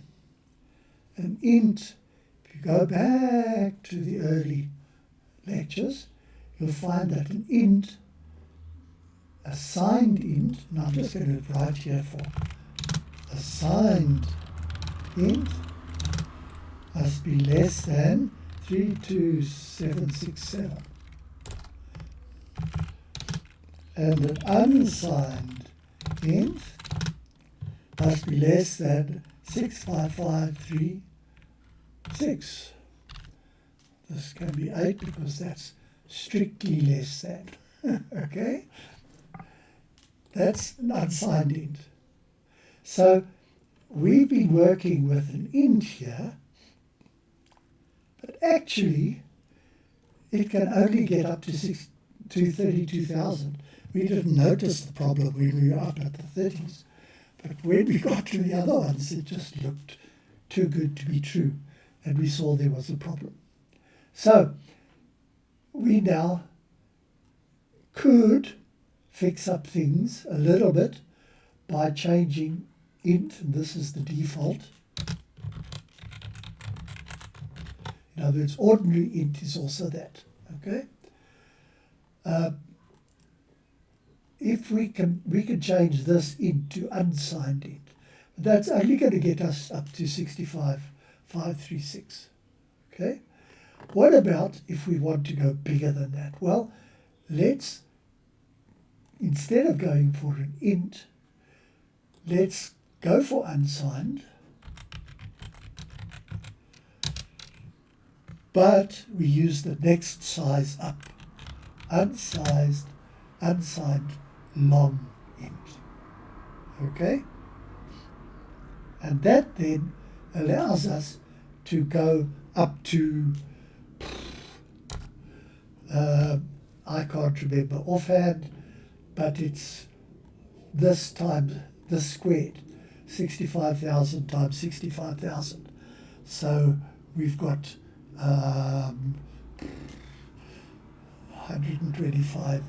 int, if you go back to the early lectures, you'll find that an int, a signed int, and I'm just going to write here for a signed int, must be less than 32767. And an unsigned int must be less than 65536. This can be 8 because that's strictly less than. Okay? That's an unsigned int. So we've been working with an int here, but actually it can only get up to 32,000. We didn't notice the problem when we were up at the 30s. But when we got to the other ones, it just looked too good to be true, and we saw there was a problem. So we now could fix up things a little bit by changing int, and this is the default. In other words, ordinary int is also that. Okay. If we can change this into unsigned int. That's only going to get us up to 65536. Okay. What about if we want to go bigger than that? Well, let's, instead of going for an int, let's go for unsigned. But we use the next size up. Unsigned long int. Okay? And that then allows us to go up to, I can't remember offhand, but it's this times this squared, 65,000 times 65,000. So we've got 125,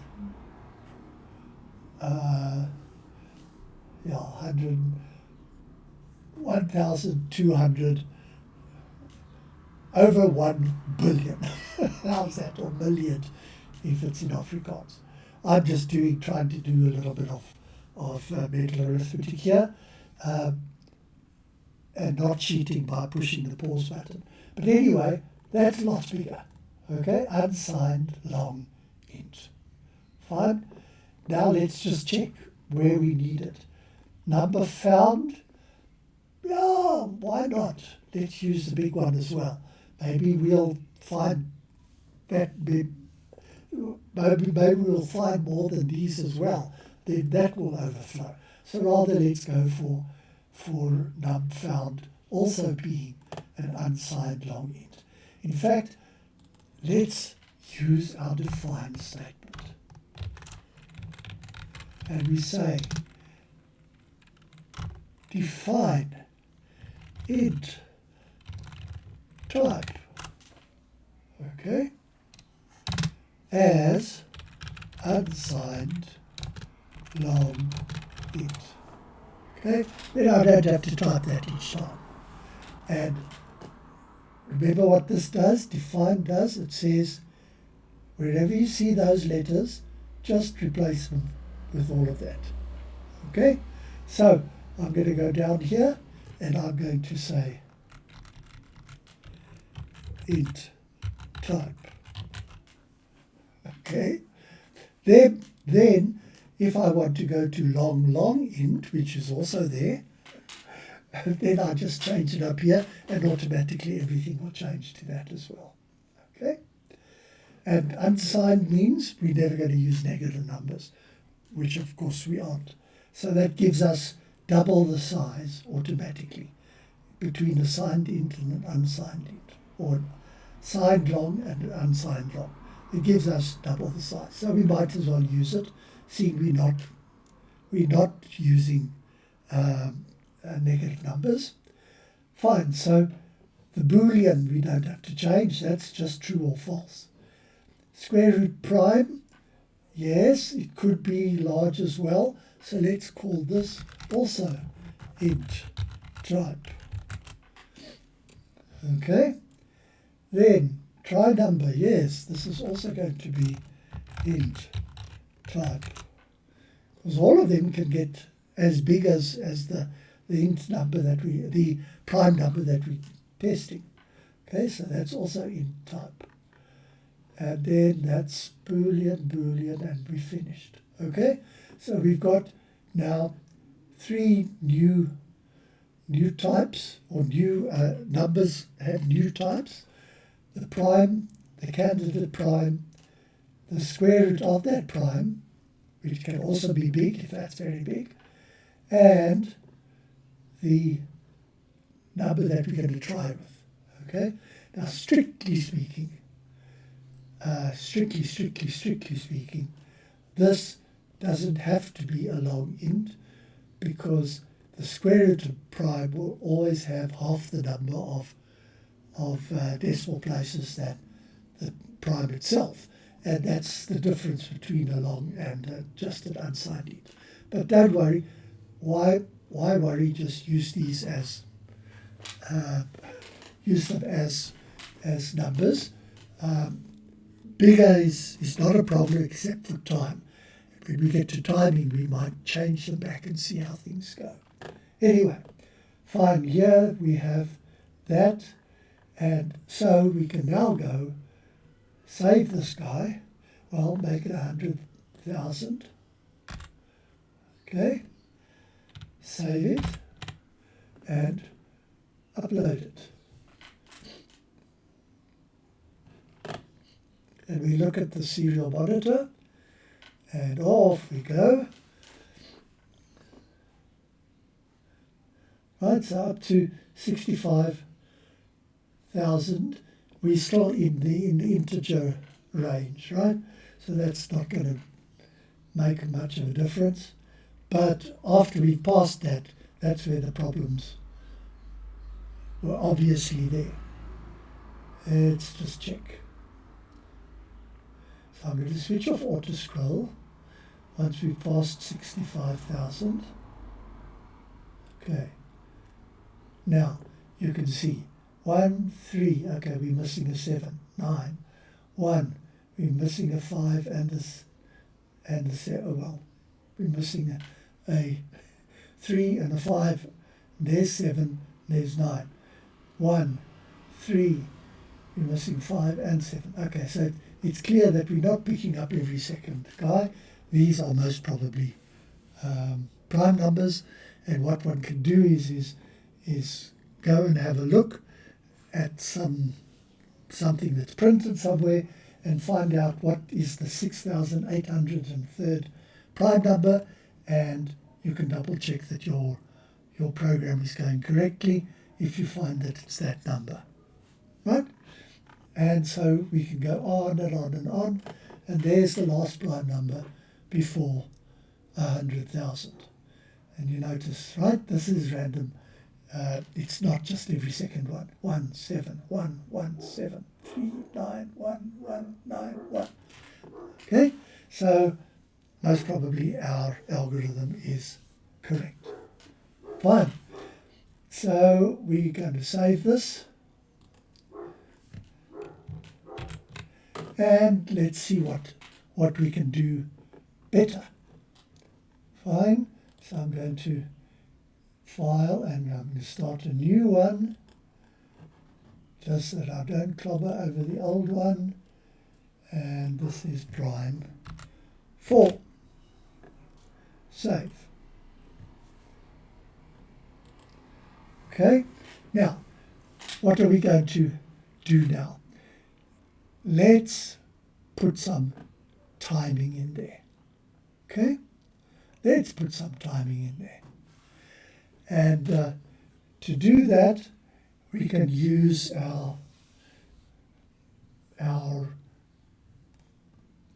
1,200 over 1 billion. How's that? Or million if it's in Afrikaans. I'm just trying to do a little bit of mental arithmetic here, and not cheating by pushing the pause button. But anyway, that's lots bigger. Okay, unsigned long int. Fine. Now let's just check where we need it. Number found. Yeah, why not? Let's use the big one as well. Maybe we'll find that big. Maybe we'll find more than these as well. Then that will overflow. So rather, let's go for num found also being an unsigned long int. In fact, let's use our define statement. And we say define int type, okay, as unsigned long int. Okay, then I don't have to type that each time. And remember what this does, define does, it says wherever you see those letters, just replace them with all of that. Okay, so I'm going to go down here and I'm going to say int type. Okay, then if I want to go to long int, which is also there, then I just change it up here and automatically everything will change to that as well. Okay? And unsigned means we're never going to use negative numbers, which of course we aren't. So that gives us double the size automatically between a signed int and an unsigned int, or signed long and an unsigned long. It gives us double the size. So we might as well use it, seeing we're not using negative numbers. Fine, so the Boolean we don't have to change, that's just true or false. Square root prime, yes, it could be large as well, so let's call this also int type. Okay, then try number, yes, this is also going to be int type, because all of them can get as big as the int number the prime number that we're testing. Okay, so that's also int type. And then that's Boolean, and we finished. Okay, so we've got now 3 new types, or new numbers have new types. The prime, the candidate prime, the square root of that prime, which can also be big if that's very big, and the number that we're going to try with. Okay, now strictly speaking, this doesn't have to be a long int, because the square root of prime will always have half the number of decimal places than the prime itself, and that's the difference between a long and just an unsigned int. But don't worry, why worry? Just use these as as numbers. Bigger is not a problem except for time. When we get to timing, we might change them back and see how things go. Anyway, fine, here we have that, and so we can now go save this guy. Well, make it 100,000. Okay, save it and upload it. And we look at the serial monitor, and off we go. Right, so up to 65,000, we're still in the integer range, right? So that's not going to make much of a difference. But after we've passed that, that's where the problems were obviously there. Let's just check. So I'm going to switch off auto scroll once we've passed 65,000. Okay. Now you can see 1, 3. Okay, we're missing a 7, 9, 1. We're missing a 5 and a 7. Oh well, we're missing a 3 and a 5. There's 7. There's 9. 1, 3. We're missing 5 and 7. Okay, so it's clear that we're not picking up every second guy. These are most probably prime numbers, and what one can do is go and have a look at something that's printed somewhere and find out what is the 6,803rd prime number, and you can double check that your program is going correctly if you find that it's that number, right? And so we can go on and on and on, and there's the last prime number before 100,000. And you notice, right, this is random. It's not just every second one. 1, 7, 1, 1, 7, 3, 9, 1, 1, 9, 1. Okay, so most probably our algorithm is correct. Fine. So we're going to save this. And let's see what we can do better. Fine. So I'm going to File, and I'm going to start a new one, just so that I don't clobber over the old one. And this is prime 4. Save. Okay, now what are we going to do now? Let's put some timing in there. Okay, let's put some timing in there. And to do that, we can use our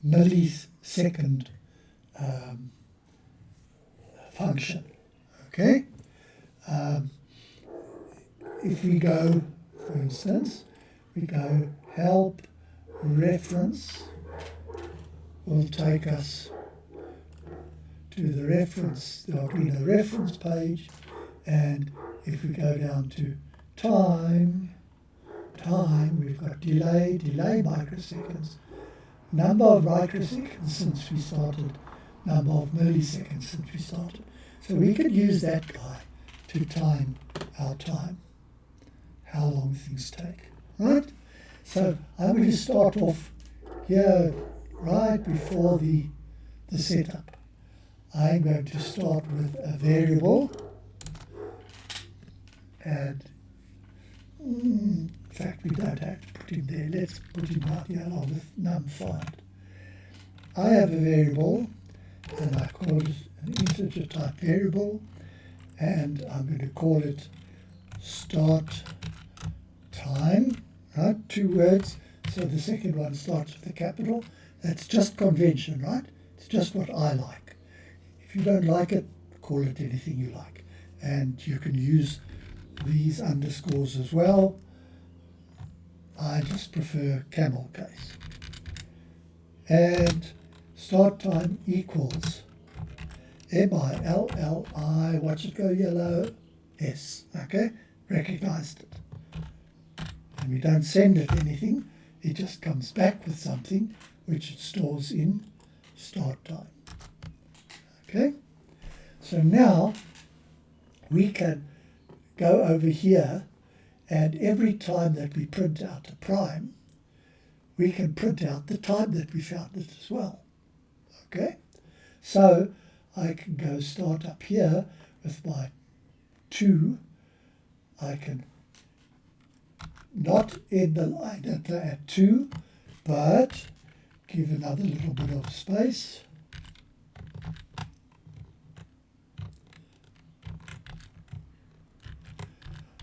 millisecond function. Okay, if we go, for instance, we go help reference, will take us to the reference, the Arduino reference page, and if we go down to time, we've got delay microseconds, number of microseconds since we started, number of milliseconds since we started. So we could use that guy to time our time, how long things take, right? So I'm going to start off here right before the setup. I'm going to start with a variable, and in fact we don't have to put him there. Let's put him out here along with num5. I have a variable, and I call it an integer type variable, and I'm going to call it start time, right? 2 words. So the second one starts with a capital. That's just convention, right? It's just what I like. If you don't like it, call it anything you like. And you can use these underscores as well. I just prefer camel case. And start time equals MILLI, watch it go yellow, S, okay? Recognized it. And we don't send it anything, it just comes back with something which it stores in start time. Okay? So now we can go over here, and every time that we print out a prime, we can print out the time that we found it as well. Okay? So I can go start up here with my 2. I can not end the line at 2, but give another little bit of space.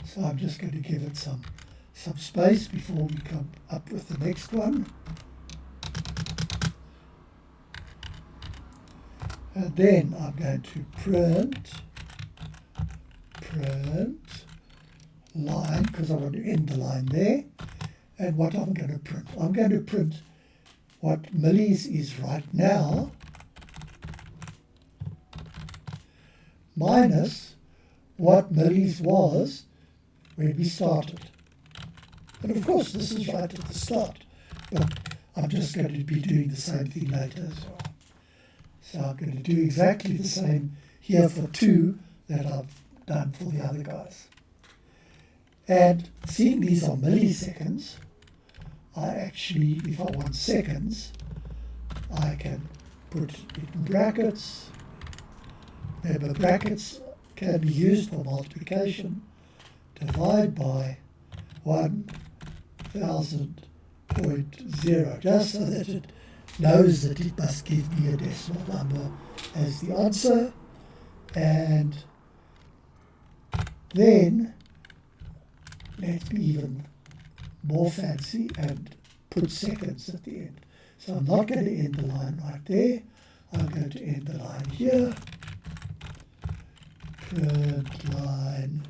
So I'm just going to give it some space before we come up with the next one. And then I'm going to print line, because I want to end the line there. And what I'm going to print? I'm going to print what millis is right now minus what millis was when we started. And of course, this is right at the start, but I'm just going to be doing the same thing later as well. So I'm going to do exactly the same here for 2 that I've done for the other guys. And seeing these are milliseconds, I actually, if I want seconds, I can put it in brackets. Remember, brackets can be used for multiplication. Divide by 1000.0, just so that it knows that it must give me a decimal number as the answer. And then let's be even more fancy and put seconds at the end. So I'm not going to end the line right there. I'm going to end the line here. Print line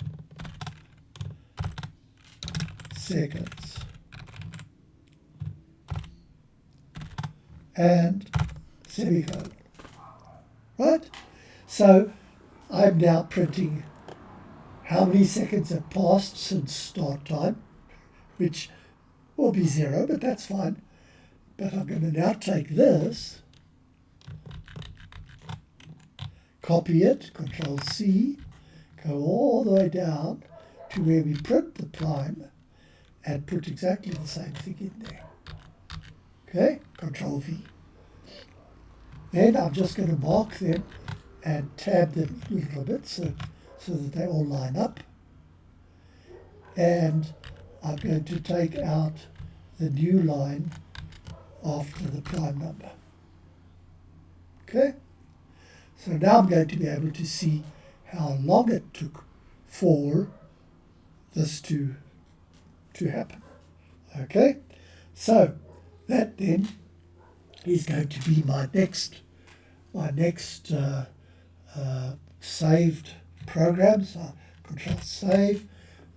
seconds. And semicolon. Right? So I'm now printing how many seconds have passed since start time, which will be 0, but that's fine. But I'm going to now take this, copy it, Control C, go all the way down to where we print the prime and put exactly the same thing in there. Okay, Control V. Then I'm just going to mark them and tab them a little bit so that they all line up. and I'm going to take out the new line after the prime number. Okay? So now I'm going to be able to see how long it took for this to happen. Okay? So that then is going to be my next saved programs. Control save.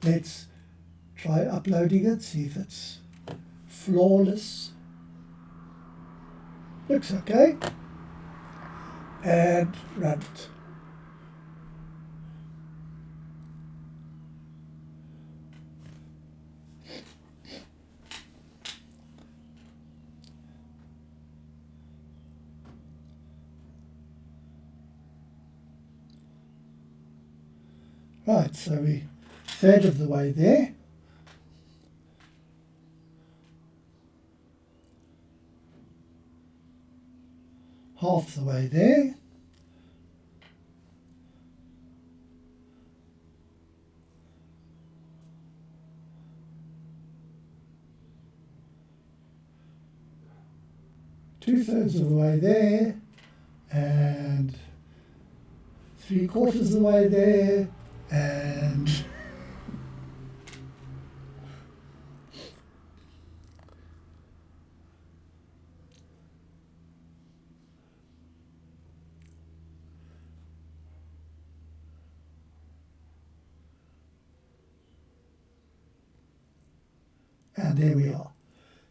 Let's try uploading it, see if it's flawless. Looks okay. And run it. Right, so we're a third of the way there. Half the way there. Two-thirds of the way there, and three-quarters of the way there, and there we are,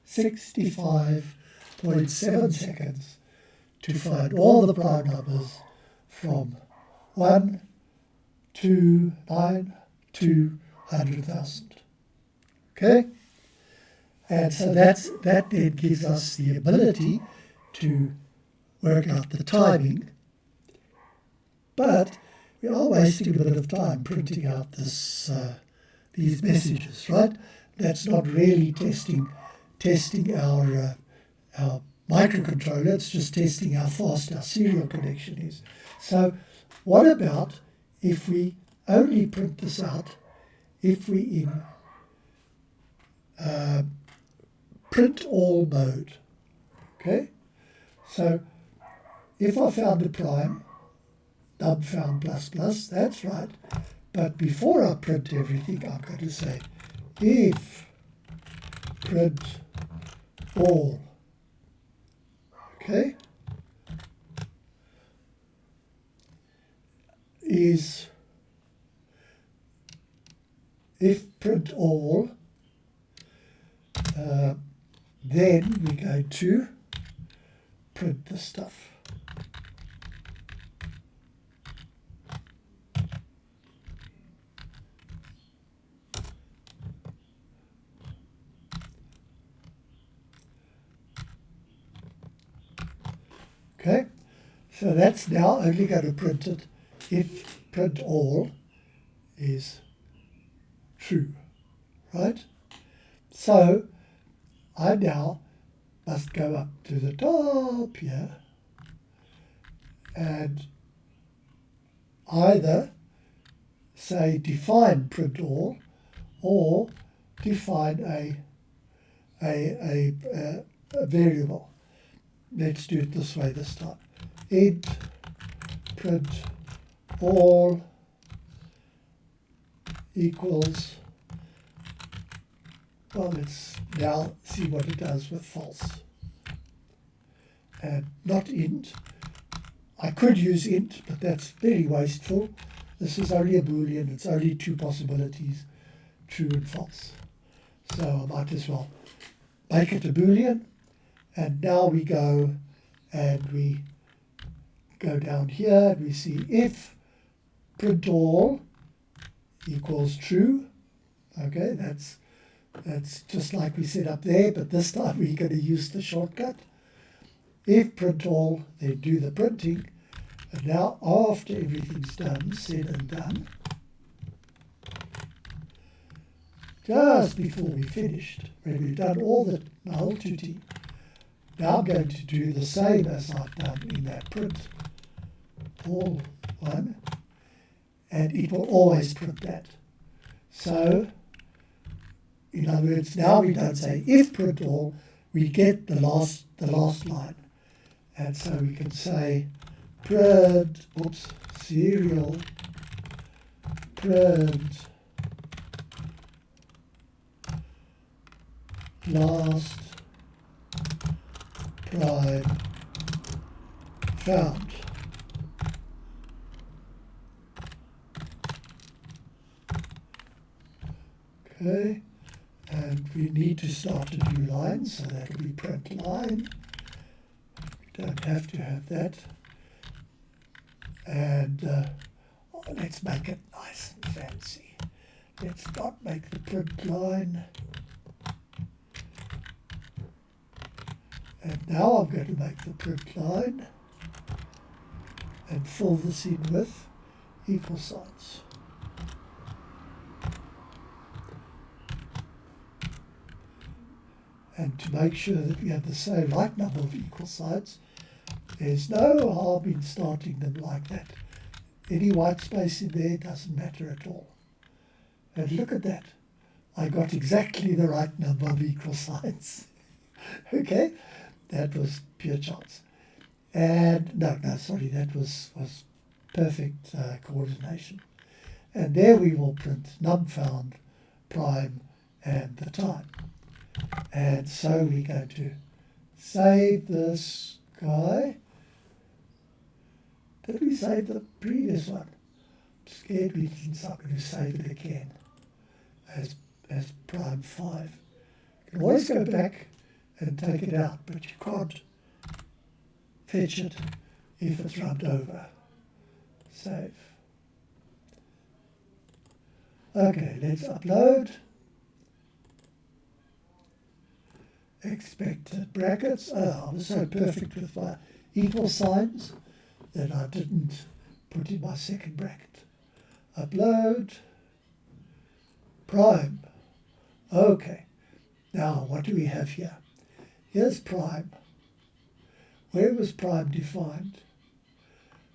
65.7 seconds to find all the prime numbers from 1 to 9 to 100,000. Okay? And so that then gives us the ability to work out the timing, but we are wasting a bit of time printing out these messages, right? That's not really testing our microcontroller, it's just testing how fast our serial connection is. So what about if we only print this out if we in print all mode? Okay, so if I found a prime, num found plus plus, that's right. But before I print everything, I'm going to say if print all. Okay, is if print all, then we go to print the stuff. Okay, so that's now only going to print it if print all is true, right? So I now must go up to the top here and either say define print all or define a variable. Let's do it this way this time. Int print all equals, well, let's now see what it does with false. And not int. I could use int, but that's very wasteful. This is only a Boolean. It's only two possibilities, true and false. So I might as well make it a Boolean. And now we go and we go down here and we see if print all equals true. Okay, that's just like we set up there, but this time we're going to use the shortcut. If print all, then do the printing. And now after everything's done, said and done, just before we finished, when we've done all the null tutti, now I'm going to do the same as I've done in that print all one, and it will always print that. So in other words, now we don't say if print all, we get the last line. And so we can say print, serial print last prime found. Okay, and we need to start a new line, so that will be print line. We don't have to have that. And let's make it nice and fancy. Let's not make the print line. And now I'm going to make the print line and fill this in with equal signs. And to make sure that we have the same right number of equal signs, there's no harm in starting them like that. Any white space in there doesn't matter at all. And look at that. I got exactly the right number of equal signs. Okay? That was pure chance. And no, sorry, that was perfect coordination. And there we will print num found, prime, and the time. And so we're going to save this guy. Did we save the previous one? I'm scared we didn't. I'm going to save it again as prime 5. You can always go back and take it out, but you can't fetch it if it's rubbed over. Save. Okay, let's upload. Expected brackets. Oh, I was so perfect with my equal signs that I didn't put in my second bracket. Upload. Prime. Okay. Now, what do we have here? Here's prime. Where was prime defined?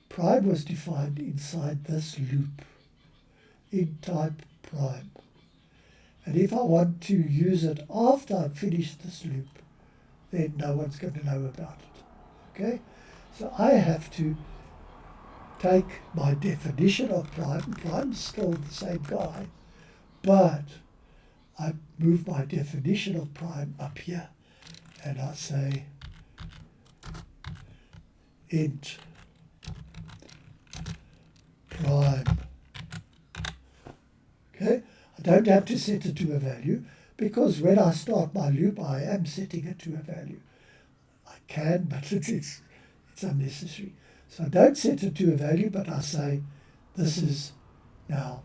Prime was defined inside this loop, in type prime. And if I want to use it after I've finished this loop, then no one's going to know about it. Okay? So I have to take my definition of prime. Prime's still the same guy, but I move my definition of prime up here, and I say int prime. Okay? I don't have to set it to a value, because when I start my loop, I am setting it to a value. I can, but it's unnecessary. So I don't set it to a value, but I say this is now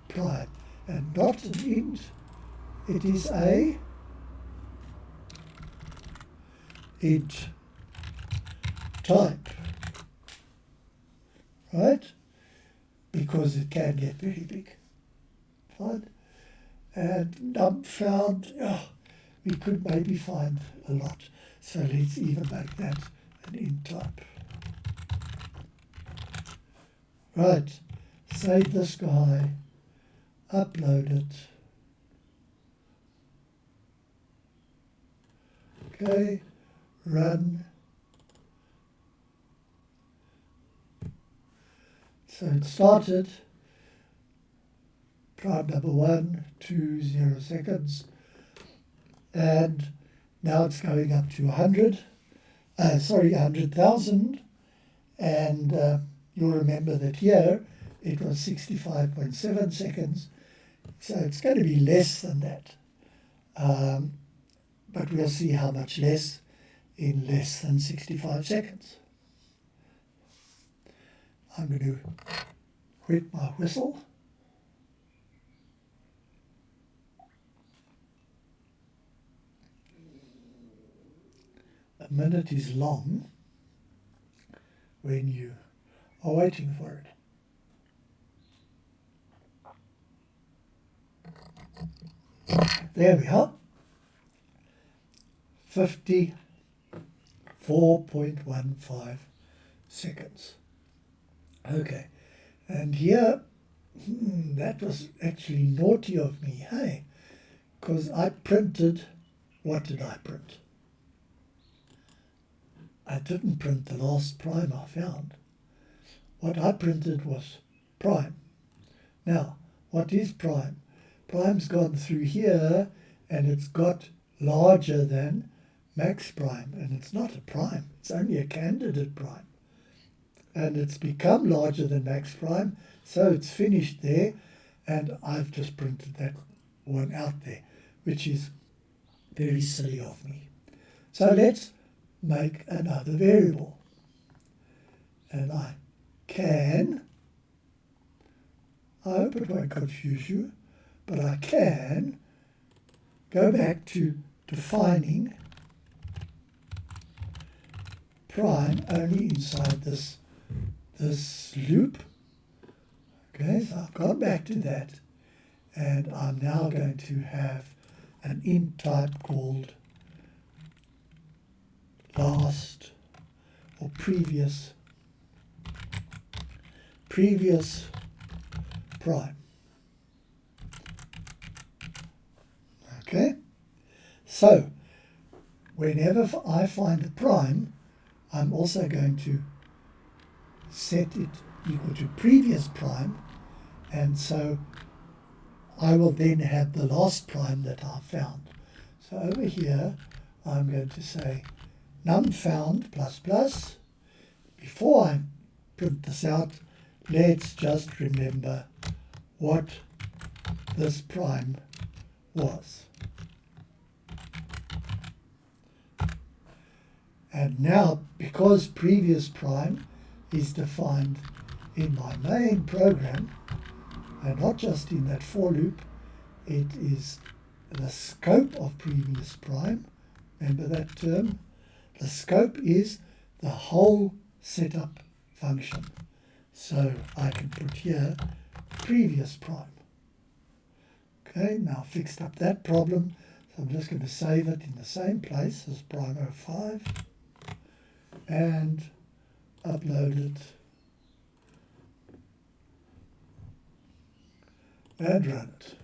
prime, and not an int. It is a int type, right? Because it can get very big. Fine. And num found, we could maybe find a lot. So let's even make that an int type. Right. Save this guy. Upload it. Okay. Run. So it started. Prime number 1, 2, 0 seconds, and now it's going up to 100,000, and you'll remember that here it was 65.7 seconds, so it's going to be less than that, but we'll see how much less in less than 65 seconds. I'm going to wet my whistle. A minute is long when you are waiting for it. There we are. 54.15 seconds. Okay, and here, that was actually naughty of me, hey? because I printed, what did I print? I didn't print the last prime I found. What I printed was prime. Now, what is prime? Prime's gone through here and it's got larger than max prime, and it's not a prime, it's only a candidate prime. And it's become larger than max prime, so it's finished there, and I've just printed that one out there, which is very silly of me. So let's make another variable. And I hope it won't confuse you, but I can go back to defining prime only inside this loop. Okay, so I've gone back to that, and I'm now going to have an int type called last or previous prime. Okay, so whenever I find a prime, I'm also going to set it equal to previous prime, and so I will then have the last prime that I found. So over here I'm going to say num found plus plus. Before I print this out, let's just remember what this prime was. And now, because previous prime is defined in my main program, and not just in that for loop, it is the scope of previous prime. Remember that term? The scope is the whole setup function. So I can put here previous prime. Okay, now fixed up that problem. So I'm just going to save it in the same place as prime 05 and upload it and run it.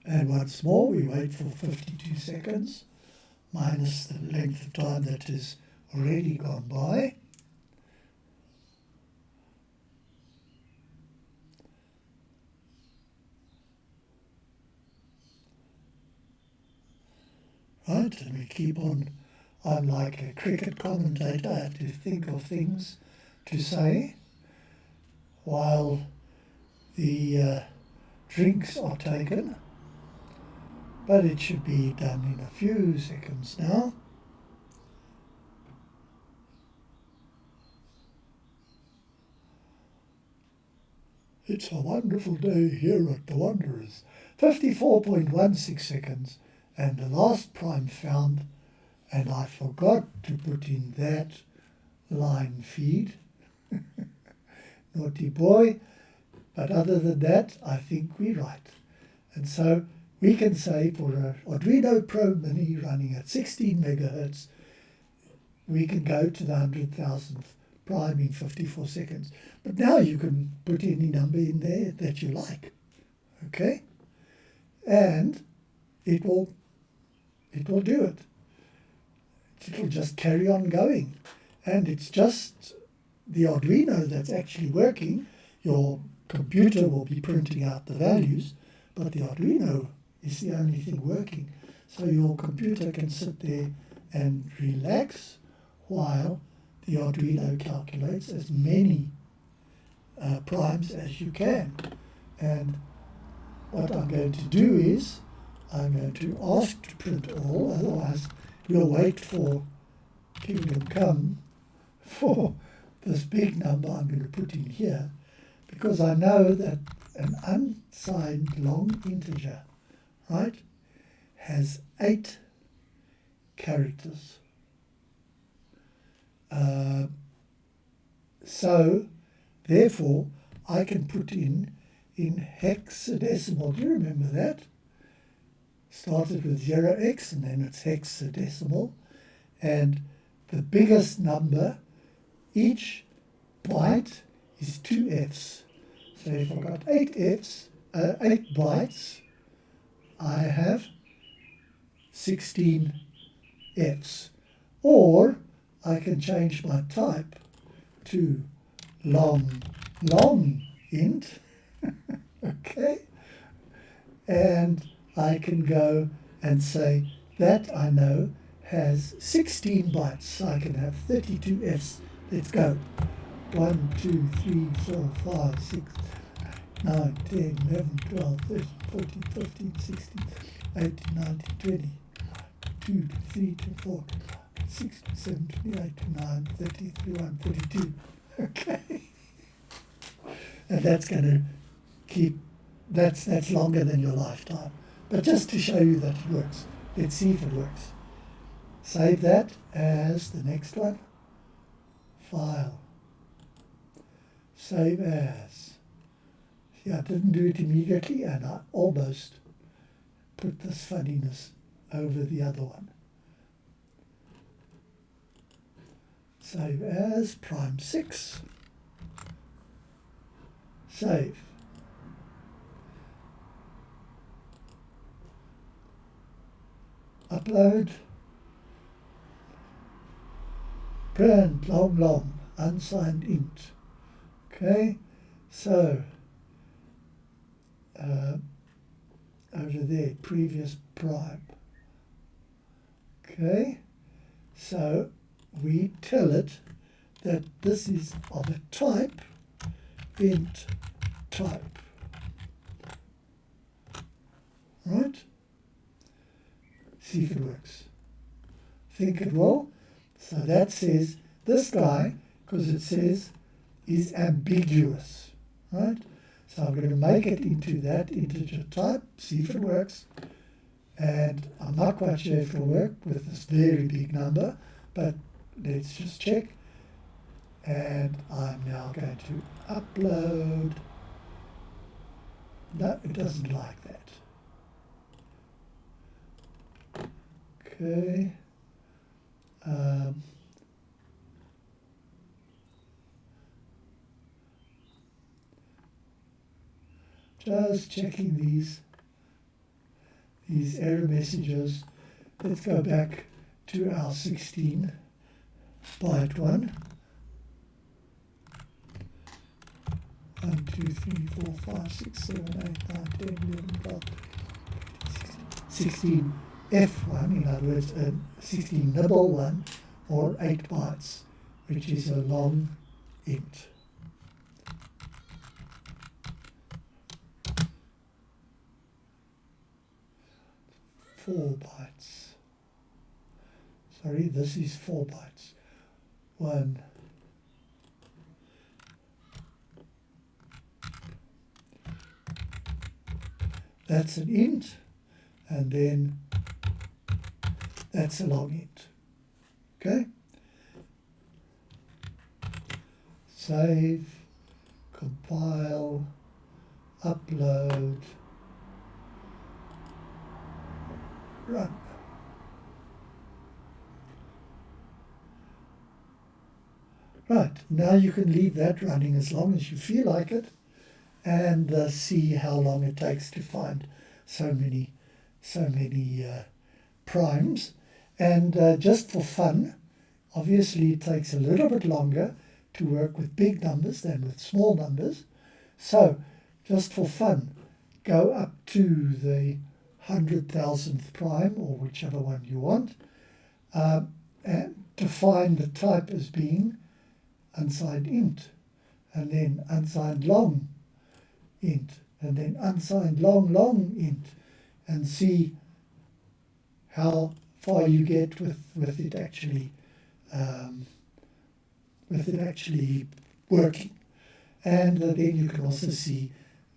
And once more, we wait for 52 seconds, minus the length of time that has already gone by. Right, and we keep on. I'm like a cricket commentator. I have to think of things to say while the drinks are taken. But it should be done in a few seconds now. It's a wonderful day here at the Wanderers. 54.16 seconds, and the last prime found, and I forgot to put in that line feed. Naughty boy. But other than that, I think we're right. And so we can say for an Arduino Pro Mini running at 16 megahertz, we can go to the 100,000th prime in 54 seconds. But now you can put any number in there that you like, okay? And it will do it. It'll just carry on going. And it's just the Arduino that's actually working. Your computer will be printing out the values, but the Arduino is the only thing working. So your computer can sit there and relax while the Arduino calculates as many primes as you can. And what I'm going to do is I'm going to ask to print all, otherwise we'll wait for Kingdom Come for this big number I'm going to put in here, because I know that an unsigned long integer, right, has 8 characters. So, therefore, I can put in hexadecimal. Do you remember that? started with 0x and then it's hexadecimal, and the biggest number, each byte is 2 Fs. So if I've got 8 bytes, I have 16 Fs. Or I can change my type to long int, okay? And I can go and say that I know has 16 bytes, so I can have 32 Fs. Let's go. 1, 2, 3, 4, 5, 6, 9, 10, 11, 12, 13, 14, 15, 16, 18, 19, 20, 2, 3, 4, 6, 7, 28, 29, 30, 31, 32. Okay. And that's going to keep, that's longer than your lifetime. But just to show you that it works, let's see if it works. Save that as the next one. File. Save as. See, I didn't do it immediately, and I almost put this funniness over the other one. Save as prime 6. Save. Upload. Print long, unsigned int. Okay, so over there, previous prime. Okay, so we tell it that this is of a type, int type. Right? See if it works. Think it will. So that says this guy, because it says, is ambiguous. Right? So I'm going to make it into that integer type, see if it works. And I'm not quite sure if it'll work with this very big number, but let's just check. And I'm now going to upload. No, it doesn't like that. Okay. Just checking these error messages. Let's go back to our 16 byte one. 1, 2, 3, 4, 5, 6, 7, 8, 9, 10, 11, 12, 16 F1, in other words, 16 nibble 1, or 8 bytes, which is a long int. Four bytes. Sorry, this is 4 bytes. 1. That's an int, and then that's a long int. Okay? Save, compile, upload, run. Right, now you can leave that running as long as you feel like it, and see how long it takes to find so many primes. And just for fun, obviously it takes a little bit longer to work with big numbers than with small numbers. So just for fun, go up to the 100,000th prime, or whichever one you want, and define the type as being unsigned int, and then unsigned long int, and then unsigned long int, and see how far you get with it actually working. And then you can also see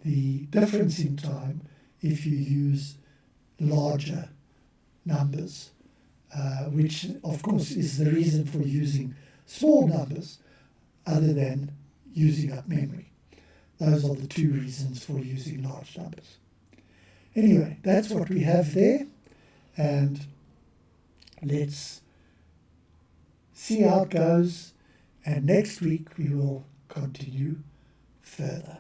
the difference in time if you use larger numbers, which of course is the reason for using small numbers other than using up memory. Those are the two reasons for using large numbers. Anyway, that's what we have there, and let's see how it goes, and next week we will continue further.